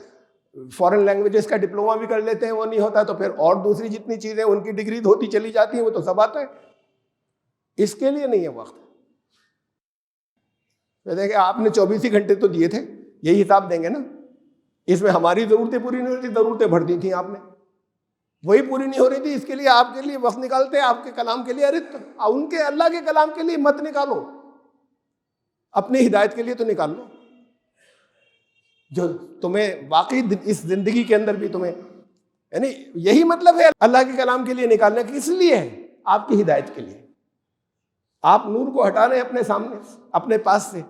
فارن لینگویجز کا ڈپلوما بھی کر لیتے ہیں, وہ نہیں ہوتا. تو پھر اور دوسری جتنی چیزیں ان کی ڈگری ہوتی چلی جاتی ہیں, وہ تو سب آتا ہے. اس کے لیے نہیں ہے وقت. دیکھیں آپ نے 24 ہی گھنٹے تو دیے تھے, یہی حساب دیں گے نا. اس میں ہماری ضرورتیں پوری نہیں ہوتی, ضرورتیں بڑھ دی تھیں آپ نے, وہی پوری نہیں ہو رہی تھی. اس کے لیے آپ کے لیے وقت نکالتے ہیں, آپ کے کلام کے لیے. ارے ان کے اللہ کے کلام کے لیے مت نکالو, اپنی ہدایت کے لیے تو نکال لو, جو تمہیں واقعی اس زندگی کے اندر بھی تمہیں, یعنی یہی مطلب ہے اللہ کے کلام کے لیے نکالنے کی. اس لیے ہے آپ کی ہدایت کے لیے. آپ نور کو ہٹا رہے ہیں اپنے سامنے, اپنے پاس سے,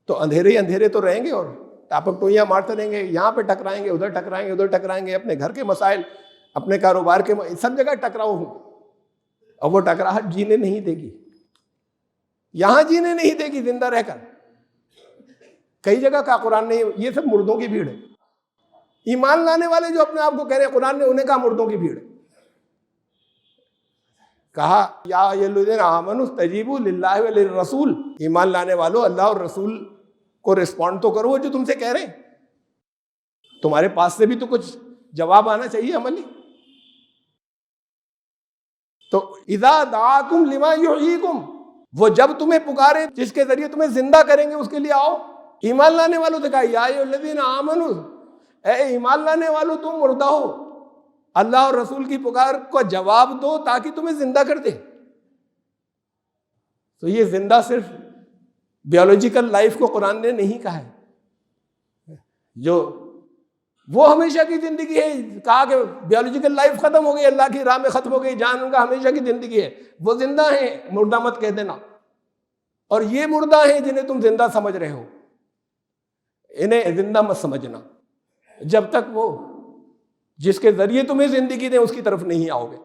تو اندھیرے ہی اندھیرے تو رہیں گے, اور ٹاپک ٹوئیاں مارتے رہیں گے. یہاں پہ ٹکرائیں گے, ادھر ٹکرائیں گے, ادھر ٹکرائیں گے. اپنے گھر کے مسائل, اپنے کاروبار کے, سب جگہ ٹکراؤ ہوں, اور وہ ٹکراہٹ جینے نہیں دے گی. یہاں جینے نہیں دے گی زندہ رہ کر. کئی جگہ کا قرآن نے, یہ سب مردوں کی بھیڑ ہے. ایمان لانے والے جو اپنے آپ کو کہہ رہے ہیں قرآن نے انہیں کہا مردوں کی بھیڑ ہے. کہا یا الذین آمنوا استجیبوا للہ وللرسول, ایمان لانے والوں اللہ اور رسول کو رسپونڈ تو کرو, وہ جو تم سے کہہ رہے ہیں. تمہارے پاس سے بھی تو کچھ جواب آنا چاہیے عملی. تو اذا دعاکم لما یحییکم, وہ جب تمہیں پکارے جس کے ذریعے تمہیں زندہ کریں گے اس کے لیے آؤ. ایمان لانے والوں سے کہا یا الذین آمنوا, اے ایمان لانے والوں تم مردہ ہو, اللہ اور رسول کی پکار کو جواب دو تاکہ تمہیں زندہ کر دے. تو یہ زندہ صرف بیولوجیکل لائف کو قرآن نے نہیں کہا ہے, جو وہ ہمیشہ کی زندگی ہے. کہا کہ بیولوجیکل لائف ختم ہو گئی, اللہ کی راہ میں ختم ہو گئی, جان ان کا ہمیشہ کی زندگی ہے. وہ زندہ ہیں, مردہ مت کہہ دینا. اور یہ مردہ ہیں جنہیں تم زندہ سمجھ رہے ہو, انہیں زندہ مت سمجھنا جب تک وہ جس کے ذریعے تمہیں زندگی دیں اس کی طرف نہیں آؤ گے.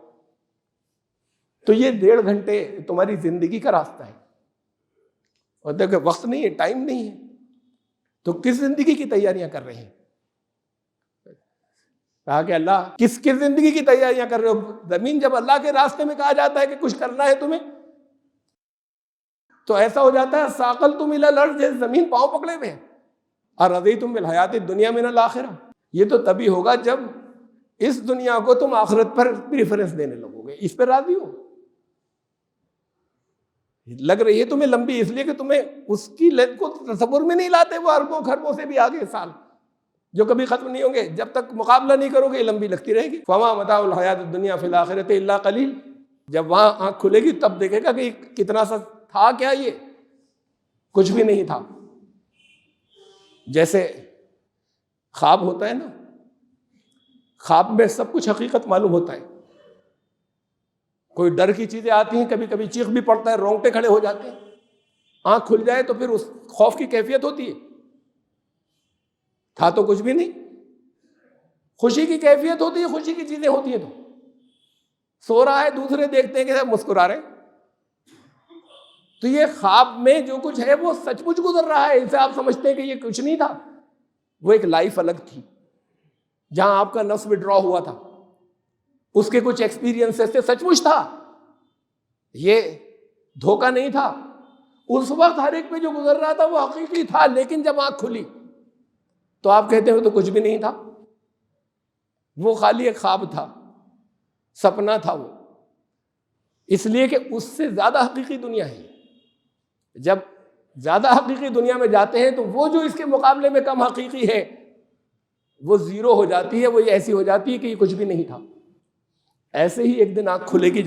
تو یہ 1.5 گھنٹے تمہاری زندگی کا راستہ ہے, اور دیکھیں وقت نہیں ہے, ٹائم نہیں ہے, تو کس زندگی کی تیاریاں کر رہے ہیں؟ کہا کہ اللہ کس زندگی کی تیاریاں کر رہے ہو؟ زمین جب اللہ کے راستے میں کہا جاتا ہے کہ کچھ کرنا ہے تمہیں, تو ایسا ہو جاتا ہے ثاقلتم الی الارض, جیسے زمین پاؤں پکڑے ہوئے ہیں. ارضیتم بالحیات الدنیا من الآخرہ, یہ تو تبھی ہوگا جب اس دنیا کو تم آخرت پر پریفرنس دینے لگو گے, اس پہ راضی ہو. لگ رہی ہے تمہیں لمبی اس لیے کہ تمہیں اس کی لینتھ کو تصور میں نہیں لاتے. وہ اربوں خربوں سے بھی آگے سال جو کبھی ختم نہیں ہوں گے, جب تک مقابلہ نہیں کرو گے یہ لمبی لگتی رہے گی. فما متاع الحیات الدنیا فی الآخرۃ الا قلیل, جب وہاں آنکھ کھلے گی تب دیکھے گا کہ کتنا سا تھا, کیا یہ کچھ بھی نہیں تھا. جیسے خواب ہوتا ہے نا, خواب میں سب کچھ حقیقت معلوم ہوتا ہے, کوئی ڈر کی چیزیں آتی ہیں، کبھی کبھی چیخ بھی پڑتا ہے، رونگٹے کھڑے ہو جاتے ہیں، آنکھ کھل جائے تو پھر اس خوف کی کیفیت ہوتی ہے، تھا تو کچھ بھی نہیں، خوشی کی کیفیت ہوتی ہے، خوشی کی چیزیں ہوتی ہیں، تو سو رہا ہے، دوسرے دیکھتے ہیں کہ سب مسکرا رہے ہیں، تو یہ خواب میں جو کچھ ہے وہ سچ مچ گزر رہا ہے، اسے آپ سمجھتے ہیں کہ یہ کچھ نہیں تھا، وہ ایک لائف الگ تھی جہاں آپ کا نفس وڈرا ہوا تھا، اس کے کچھ ایکسپیرینسز سے سچ مچ تھا، یہ دھوکہ نہیں تھا، اس وقت ہر ایک پہ جو گزر رہا تھا وہ حقیقی تھا، لیکن جب آنکھ کھلی تو آپ کہتے ہیں تو کچھ بھی نہیں تھا، وہ خالی ایک خواب تھا، سپنا تھا وہ، اس لیے کہ اس سے زیادہ حقیقی دنیا ہے، جب زیادہ حقیقی دنیا میں جاتے ہیں تو وہ جو اس کے مقابلے میں کم حقیقی ہے وہ زیرو ہو جاتی ہے، وہ یہ ایسی ہو جاتی ہے کہ یہ کچھ بھی نہیں تھا۔ ایسے ہی ایک دن آنکھ کھلے گی،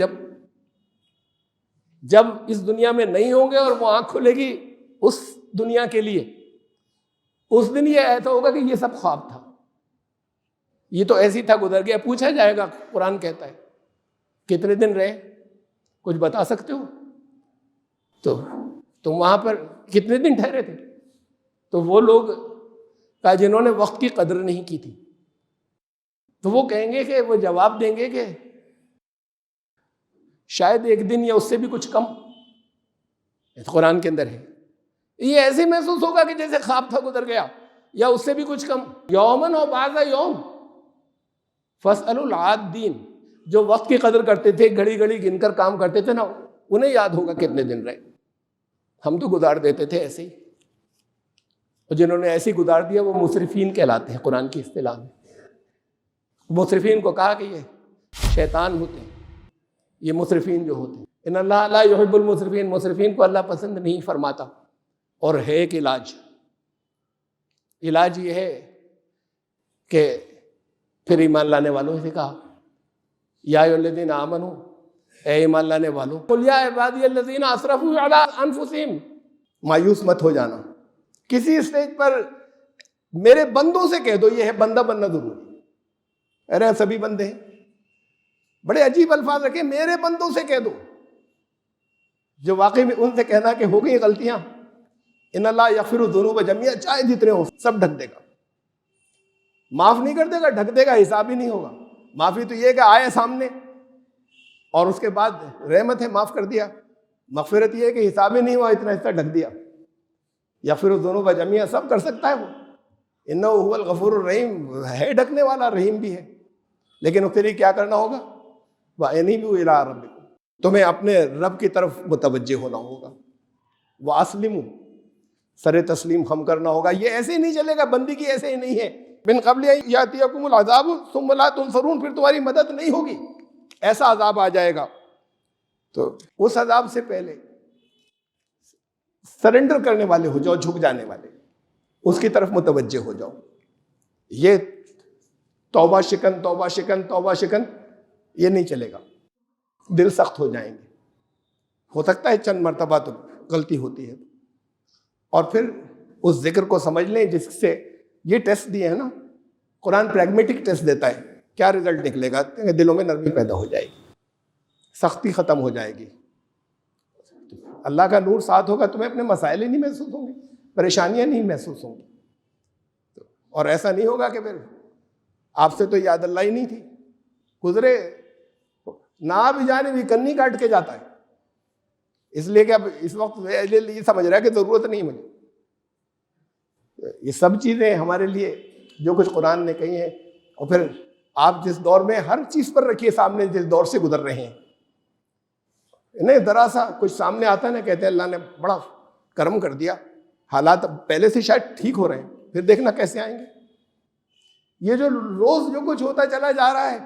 جب اس دنیا میں نہیں ہوں گے اور وہ آنکھ کھلے گی اس دنیا کے لیے، اس دن یہ ایسا ہوگا کہ یہ سب خواب تھا، یہ تو ایسی تھا، گزر گیا۔ پوچھا جائے گا، قرآن کہتا ہے کتنے دن رہے، کچھ بتا سکتے ہو؟ تو تم وہاں پر کتنے دن ٹھہرے تھے؟ تو وہ لوگ کا جنہوں نے وقت کی قدر نہیں کی تھی، تو وہ کہیں گے کہ وہ جواب دیں گے کہ شاید ایک دن یا اس سے بھی کچھ کم، قرآن کے اندر ہے، یہ ایسے محسوس ہوگا کہ جیسے خواب تھا، گزر گیا، یا اس سے بھی کچھ کم، یومن و بعض یوم فاسألوا العادین، جو وقت کی قدر کرتے تھے، گھڑی گھڑی گن کر کام کرتے تھے نا، انہیں یاد ہوگا کتنے دن رہے، ہم تو گزار دیتے تھے ایسے ہی، اور جنہوں نے ایسے ہی گزار دیا وہ مسرفین کہلاتے ہیں قرآن کی اصطلاح میں۔ مسرفین کو کہا کہ یہ شیطان ہوتے ہیں، یہ مسرفین جو ہوتے ہیں، ان اللہ لا یحب المسرفین، مسرفین کو اللہ پسند نہیں فرماتا۔ اور ہے ایک علاج یہ ہے کہ پھر ایمان لانے والوں سے کہا یا ایھا الذین آمنوا، اے ایمان لانے والوں، قل یا عبادی الذین اسرفوا علی انفسہم، مایوس مت ہو جانا، کسی اسٹیج پر میرے بندوں سے کہہ دو، یہ ہے بندہ بننا ضروری، ارے سبھی بندے ہیں، بڑے عجیب الفاظ رکھے، میرے بندوں سے کہہ دو، جو واقعی میں ان سے کہنا کہ ہو گئی غلطیاں، ان اللہ یغفر الذنوب جميعا، چاہے جتنے ہو سب ڈھک دے گا، معاف نہیں کر دے گا، ڈھک دے گا، حساب ہی نہیں ہوگا۔ معافی تو یہ کہ آئے سامنے اور اس کے بعد رحمت ہے، معاف کر دیا، مغفرت یہ ہے کہ حساب ہی نہیں ہوا، اتنا حصہ ڈھک دیا۔ یغفر الذنوب جميعا، سب کر سکتا ہے وہ، انہ هو الغفور الرحیم، ہے ڈھکنے والا، رحیم بھی ہے، لیکن اس کے لیے کیا کرنا ہوگا؟ وَأَنِيبُوا إِلَىٰ رَبِّكُمْ، تمہیں اپنے رب کی طرف متوجہ ہونا ہوگا، وَأَسْلِمُوا، سر تسلیم خم کرنا ہوگا۔ یہ ایسے ہی نہیں چلے گا، بندی کی ایسے ہی نہیں ہے، من قبل ان یاتیکم العذاب ثم لا تنصرون، پھر تمہاری مدد نہیں ہوگی، ایسا عذاب آ جائے گا۔ تو اس عذاب سے پہلے سرنڈر کرنے والے ہو جاؤ، جھک جانے والے، اس کی طرف متوجہ ہو جاؤ۔ یہ توبہ شکن توبہ شکن توبہ شکن یہ نہیں چلے گا، دل سخت ہو جائیں گے، ہو سکتا ہے چند مرتبہ تو غلطی ہوتی ہے، اور پھر اس ذکر کو سمجھ لیں جس سے یہ ٹیسٹ دیے ہیں نا، قرآن پریگمیٹک ٹیسٹ دیتا ہے، کیا رزلٹ نکلے گا؟ دلوں میں نرمی پیدا ہو جائے گی، سختی ختم ہو جائے گی، اللہ کا نور ساتھ ہوگا، تمہیں اپنے مسائل ہی نہیں محسوس ہوں گے، پریشانیاں نہیں محسوس ہوں گی، اور ایسا نہیں ہوگا کہ پھر آپ سے تو یاد اللہ ہی نہیں تھی، گزرے نہ بھی جانے بھی کنی کاٹ کے جاتا ہے، اس لیے کہ اب اس وقت یہ سمجھ رہا ہے کہ ضرورت نہیں مجھے۔ یہ سب چیزیں ہمارے لیے جو کچھ قرآن نے کہی ہیں، اور پھر آپ جس دور میں ہر چیز پر رکھیے سامنے، جس دور سے گزر رہے ہیں، نہیں ذرا سا کچھ سامنے آتا ہے نا، کہتے ہیں اللہ نے بڑا کرم کر دیا، حالات پہلے سے شاید ٹھیک ہو رہے ہیں، پھر دیکھنا کیسے آئیں گے۔ یہ جو روز جو کچھ ہوتا چلا جا رہا ہے،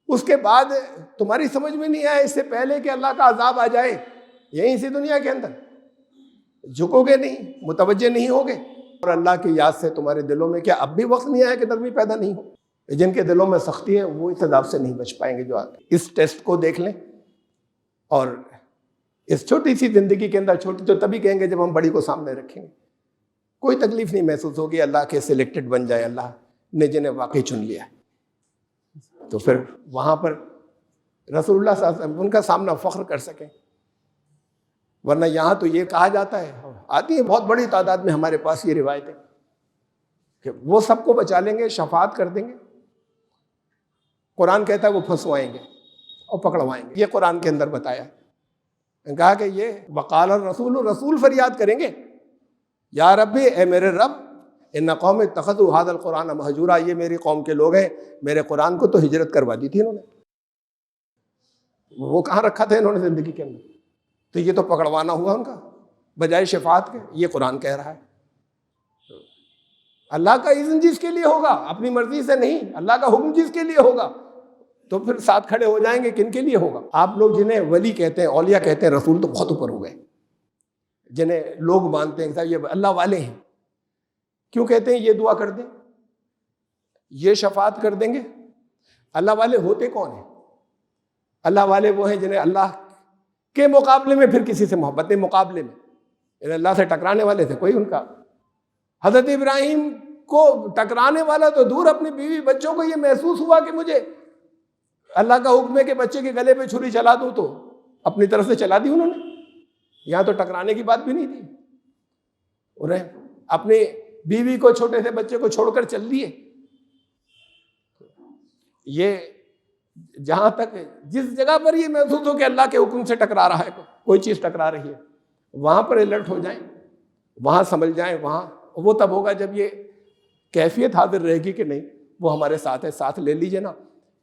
اس کے بعد تمہاری سمجھ میں نہیں آیا، اس سے پہلے کہ اللہ کا عذاب آ جائے یہیں اسی دنیا کے اندر، جھکو گے نہیں، متوجہ نہیں ہوگے، اور اللہ کی یاد سے تمہارے دلوں میں کیا اب بھی وقت نہیں آیا کہ نرمی پیدا نہیں ہو؟ جن کے دلوں میں سختی ہے وہ اس عذاب سے نہیں بچ پائیں گے جو آتے۔ اس ٹیسٹ کو دیکھ لیں، اور اس چھوٹی سی زندگی کے اندر، چھوٹی تو تبھی کہیں گے جب ہم بڑی کو سامنے رکھیں گے، کوئی تکلیف نہیں محسوس ہوگی، اللہ کے سلیکٹڈ بن جائے، اللہ نے جنہیں واقعی چن لیا، تو پھر وہاں پر رسول اللہ صلی اللہ علیہ وسلم ان کا سامنا فخر کر سکیں. ورنہ یہاں تو یہ کہا جاتا ہے، آتی ہے بہت بڑی تعداد میں ہمارے پاس یہ روایتیں کہ وہ سب کو بچا لیں گے، شفاعت کر دیں گے. قرآن کہتا ہے وہ پھنسوائیں گے اور پکڑوائیں گے. یہ قرآن کے اندر بتایا ہے. کہا کہ یہ وقال الرسول، رسول فریاد کریں گے یا ربی، اے میرے رب، ان قوم اتخذوا ھذا القرآن مہجورا، یہ میری قوم کے لوگ ہیں، میرے قرآن کو تو ہجرت کروا دی تھی انہوں نے، وہ کہاں رکھا تھا انہوں نے زندگی کے اندر. تو یہ تو پکڑوانا ہوا ان کا بجائے شفاعت کے. یہ قرآن کہہ رہا ہے. اللہ کا اذن جس کے لیے ہوگا، اپنی مرضی سے نہیں، اللہ کا حکم جس کے لیے ہوگا تو پھر ساتھ کھڑے ہو جائیں گے. کن کے لیے ہوگا؟ آپ لوگ جنہیں ولی کہتے ہیں، اولیاء کہتے ہیں، رسول تو بہت اوپر ہو گئے، جنہیں لوگ مانتے ہیں کہ یہ اللہ والے ہیں، کیوں کہتے ہیں یہ دعا کر دیں، یہ شفاعت کر دیں گے؟ اللہ والے ہوتے کون ہیں؟ اللہ والے وہ ہیں جنہیں اللہ کے مقابلے میں پھر کسی سے محبت نہیں، مقابلے میں اللہ سے ٹکرانے والے تھے کوئی ان کا. حضرت ابراہیم کو ٹکرانے والا تو دور، اپنی بیوی بچوں کو یہ محسوس ہوا کہ مجھے اللہ کا حکم ہے کہ بچے کے گلے پہ چھری چلا دوں، تو اپنی طرف سے چلا دی انہوں نے. یہاں تو ٹکرانے کی بات بھی نہیں تھی. انہیں اپنی بیوی کو، چھوٹے سے بچے کو چھوڑ کر چل دیے. یہ جہاں تک جس جگہ پر یہ محسوس ہو کہ اللہ کے حکم سے ٹکرا رہا ہے، کوئی چیز ٹکرا رہی ہے، وہاں پر الرٹ ہو جائیں، وہاں سنبھل جائیں. وہاں وہ تب ہوگا جب یہ کیفیت حاضر رہے گی کہ نہیں وہ ہمارے ساتھ ہے. ساتھ لے لیجئے نا،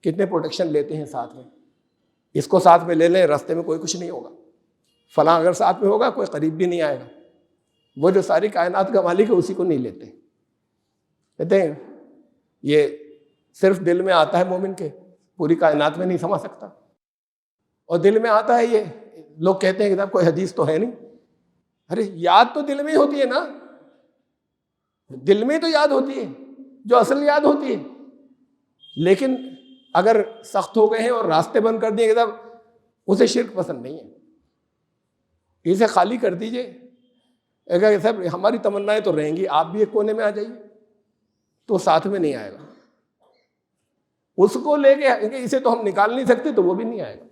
کتنے پروٹیکشن لیتے ہیں ساتھ میں. اس کو ساتھ میں لے لیں، راستے میں کوئی کچھ نہیں ہوگا. فلاں اگر ساتھ میں ہوگا کوئی قریب بھی نہیں آئے گا. وہ جو ساری کائنات کا مالک ہے اسی کو نہیں لیتے. کہتے ہیں یہ صرف دل میں آتا ہے مومن کے، پوری کائنات میں نہیں سما سکتا. اور دل میں آتا ہے، یہ لوگ کہتے ہیں کہ صاحب کوئی حدیث تو ہے نہیں. ارے یاد تو دل میں ہی ہوتی ہے نا، دل میں تو یاد ہوتی ہے جو اصل یاد ہوتی ہے. لیکن اگر سخت ہو گئے ہیں اور راستے بند کر دیے کہ صاحب اسے شرک پسند نہیں ہے، اسے خالی کر دیجئے. اگر صاحب ہماری تمنائیں تو رہیں گی، آپ بھی ایک کونے میں آ جائیے، تو ساتھ میں نہیں آئے گا. اس کو لے کے اسے تو ہم نکال نہیں سکتے، تو وہ بھی نہیں آئے گا.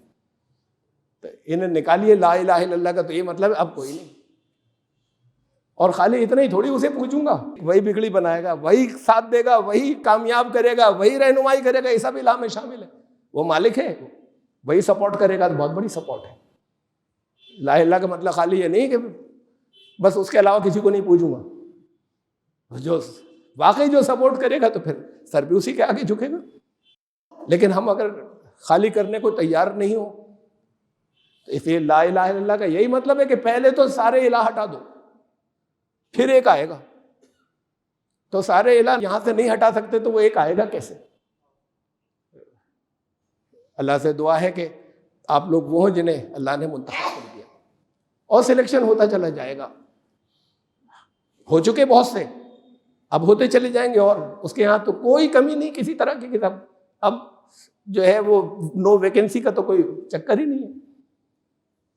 تو انہیں نکالیے لا الہ الا اللہ کا، تو یہ مطلب اب کوئی نہیں. اور خالی اتنا ہی تھوڑی اسے پوچھوں گا، وہی بگڑی بنائے گا، وہی ساتھ دے گا، وہی کامیاب کرے گا، وہی رہنمائی کرے گا. یہ سب الہ میں شامل ہے. وہ مالک ہے، وہی سپورٹ کرے گا. تو بہت بڑی سپورٹ ہے. لا الہ کا مطلب خالی یہ نہیں کہ بس اس کے علاوہ کسی کو نہیں پوچھوں گا. جو واقعی جو سپورٹ کرے گا تو پھر سر بھی اسی کے آگے جھکے گا. لیکن ہم اگر خالی کرنے کو تیار نہیں ہو، تو اس لیے لا الہ الا اللہ کا یہی مطلب ہے کہ پہلے تو سارے الہ ہٹا دو، پھر ایک آئے گا. تو سارے الہ یہاں سے نہیں ہٹا سکتے تو وہ ایک آئے گا کیسے؟ اللہ سے دعا ہے کہ آپ لوگ وہ ہیں جنہیں اللہ نے منتخب کر دیا، اور سلیکشن ہوتا چلا جائے گا. ہو چکے بہت سے، اب ہوتے چلے جائیں گے. اور اس کے یہاں تو کوئی کمی نہیں کسی طرح کی. کتاب اب جو ہے وہ نو ویکینسی کا تو کوئی چکر ہی نہیں ہے.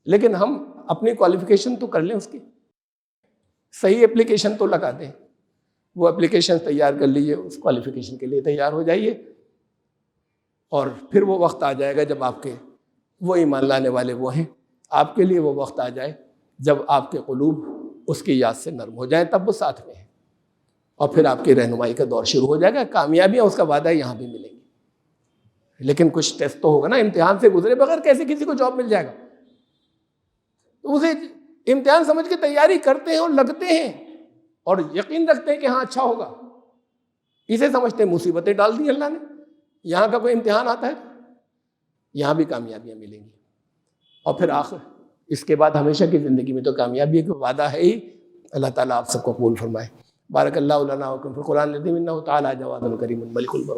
لیکن ہم اپنی کوالیفیکیشن تو کر لیں، اس کی صحیح اپلیکیشن تو لگا دیں. وہ اپلیکیشن تیار کر لیجیے، اس کوالیفیکیشن کے لیے تیار ہو جائیے. اور پھر وہ وقت آ جائے گا جب آپ کے وہ ایمان لانے والے وہ ہیں، آپ کے لیے وہ وقت آ جائے جب آپ کے قلوب اس کی یاد سے نرم ہو جائیں، تب وہ ساتھ میں ہیں. اور پھر آپ کی رہنمائی کا دور شروع ہو جائے گا. کامیابیاں اس کا وعدہ ہے یہاں بھی ملیں گی. لیکن کچھ ٹیسٹ تو ہوگا نا. امتحان سے گزرے بغیر کیسے کسی کو جاب مل جائے گا؟ تو اسے امتحان سمجھ کے تیاری کرتے ہیں اور لگتے ہیں اور یقین رکھتے ہیں کہ ہاں اچھا ہوگا. اسے سمجھتے ہیں مصیبتیں ڈال دی اللہ نے. یہاں کا کوئی امتحان آتا ہے یہاں بھی کامیابیاں ملیں گی. اور پھر آخر اس کے بعد ہمیشہ کی زندگی میں تو کامیابی کا وعدہ ہے ہی. اللہ تعالیٰ آپ سب کو قبول فرمائے. بارک اللہ لنا وکم فی القرآن العظیم انہ تعالیٰ جواد کریم ملک البر.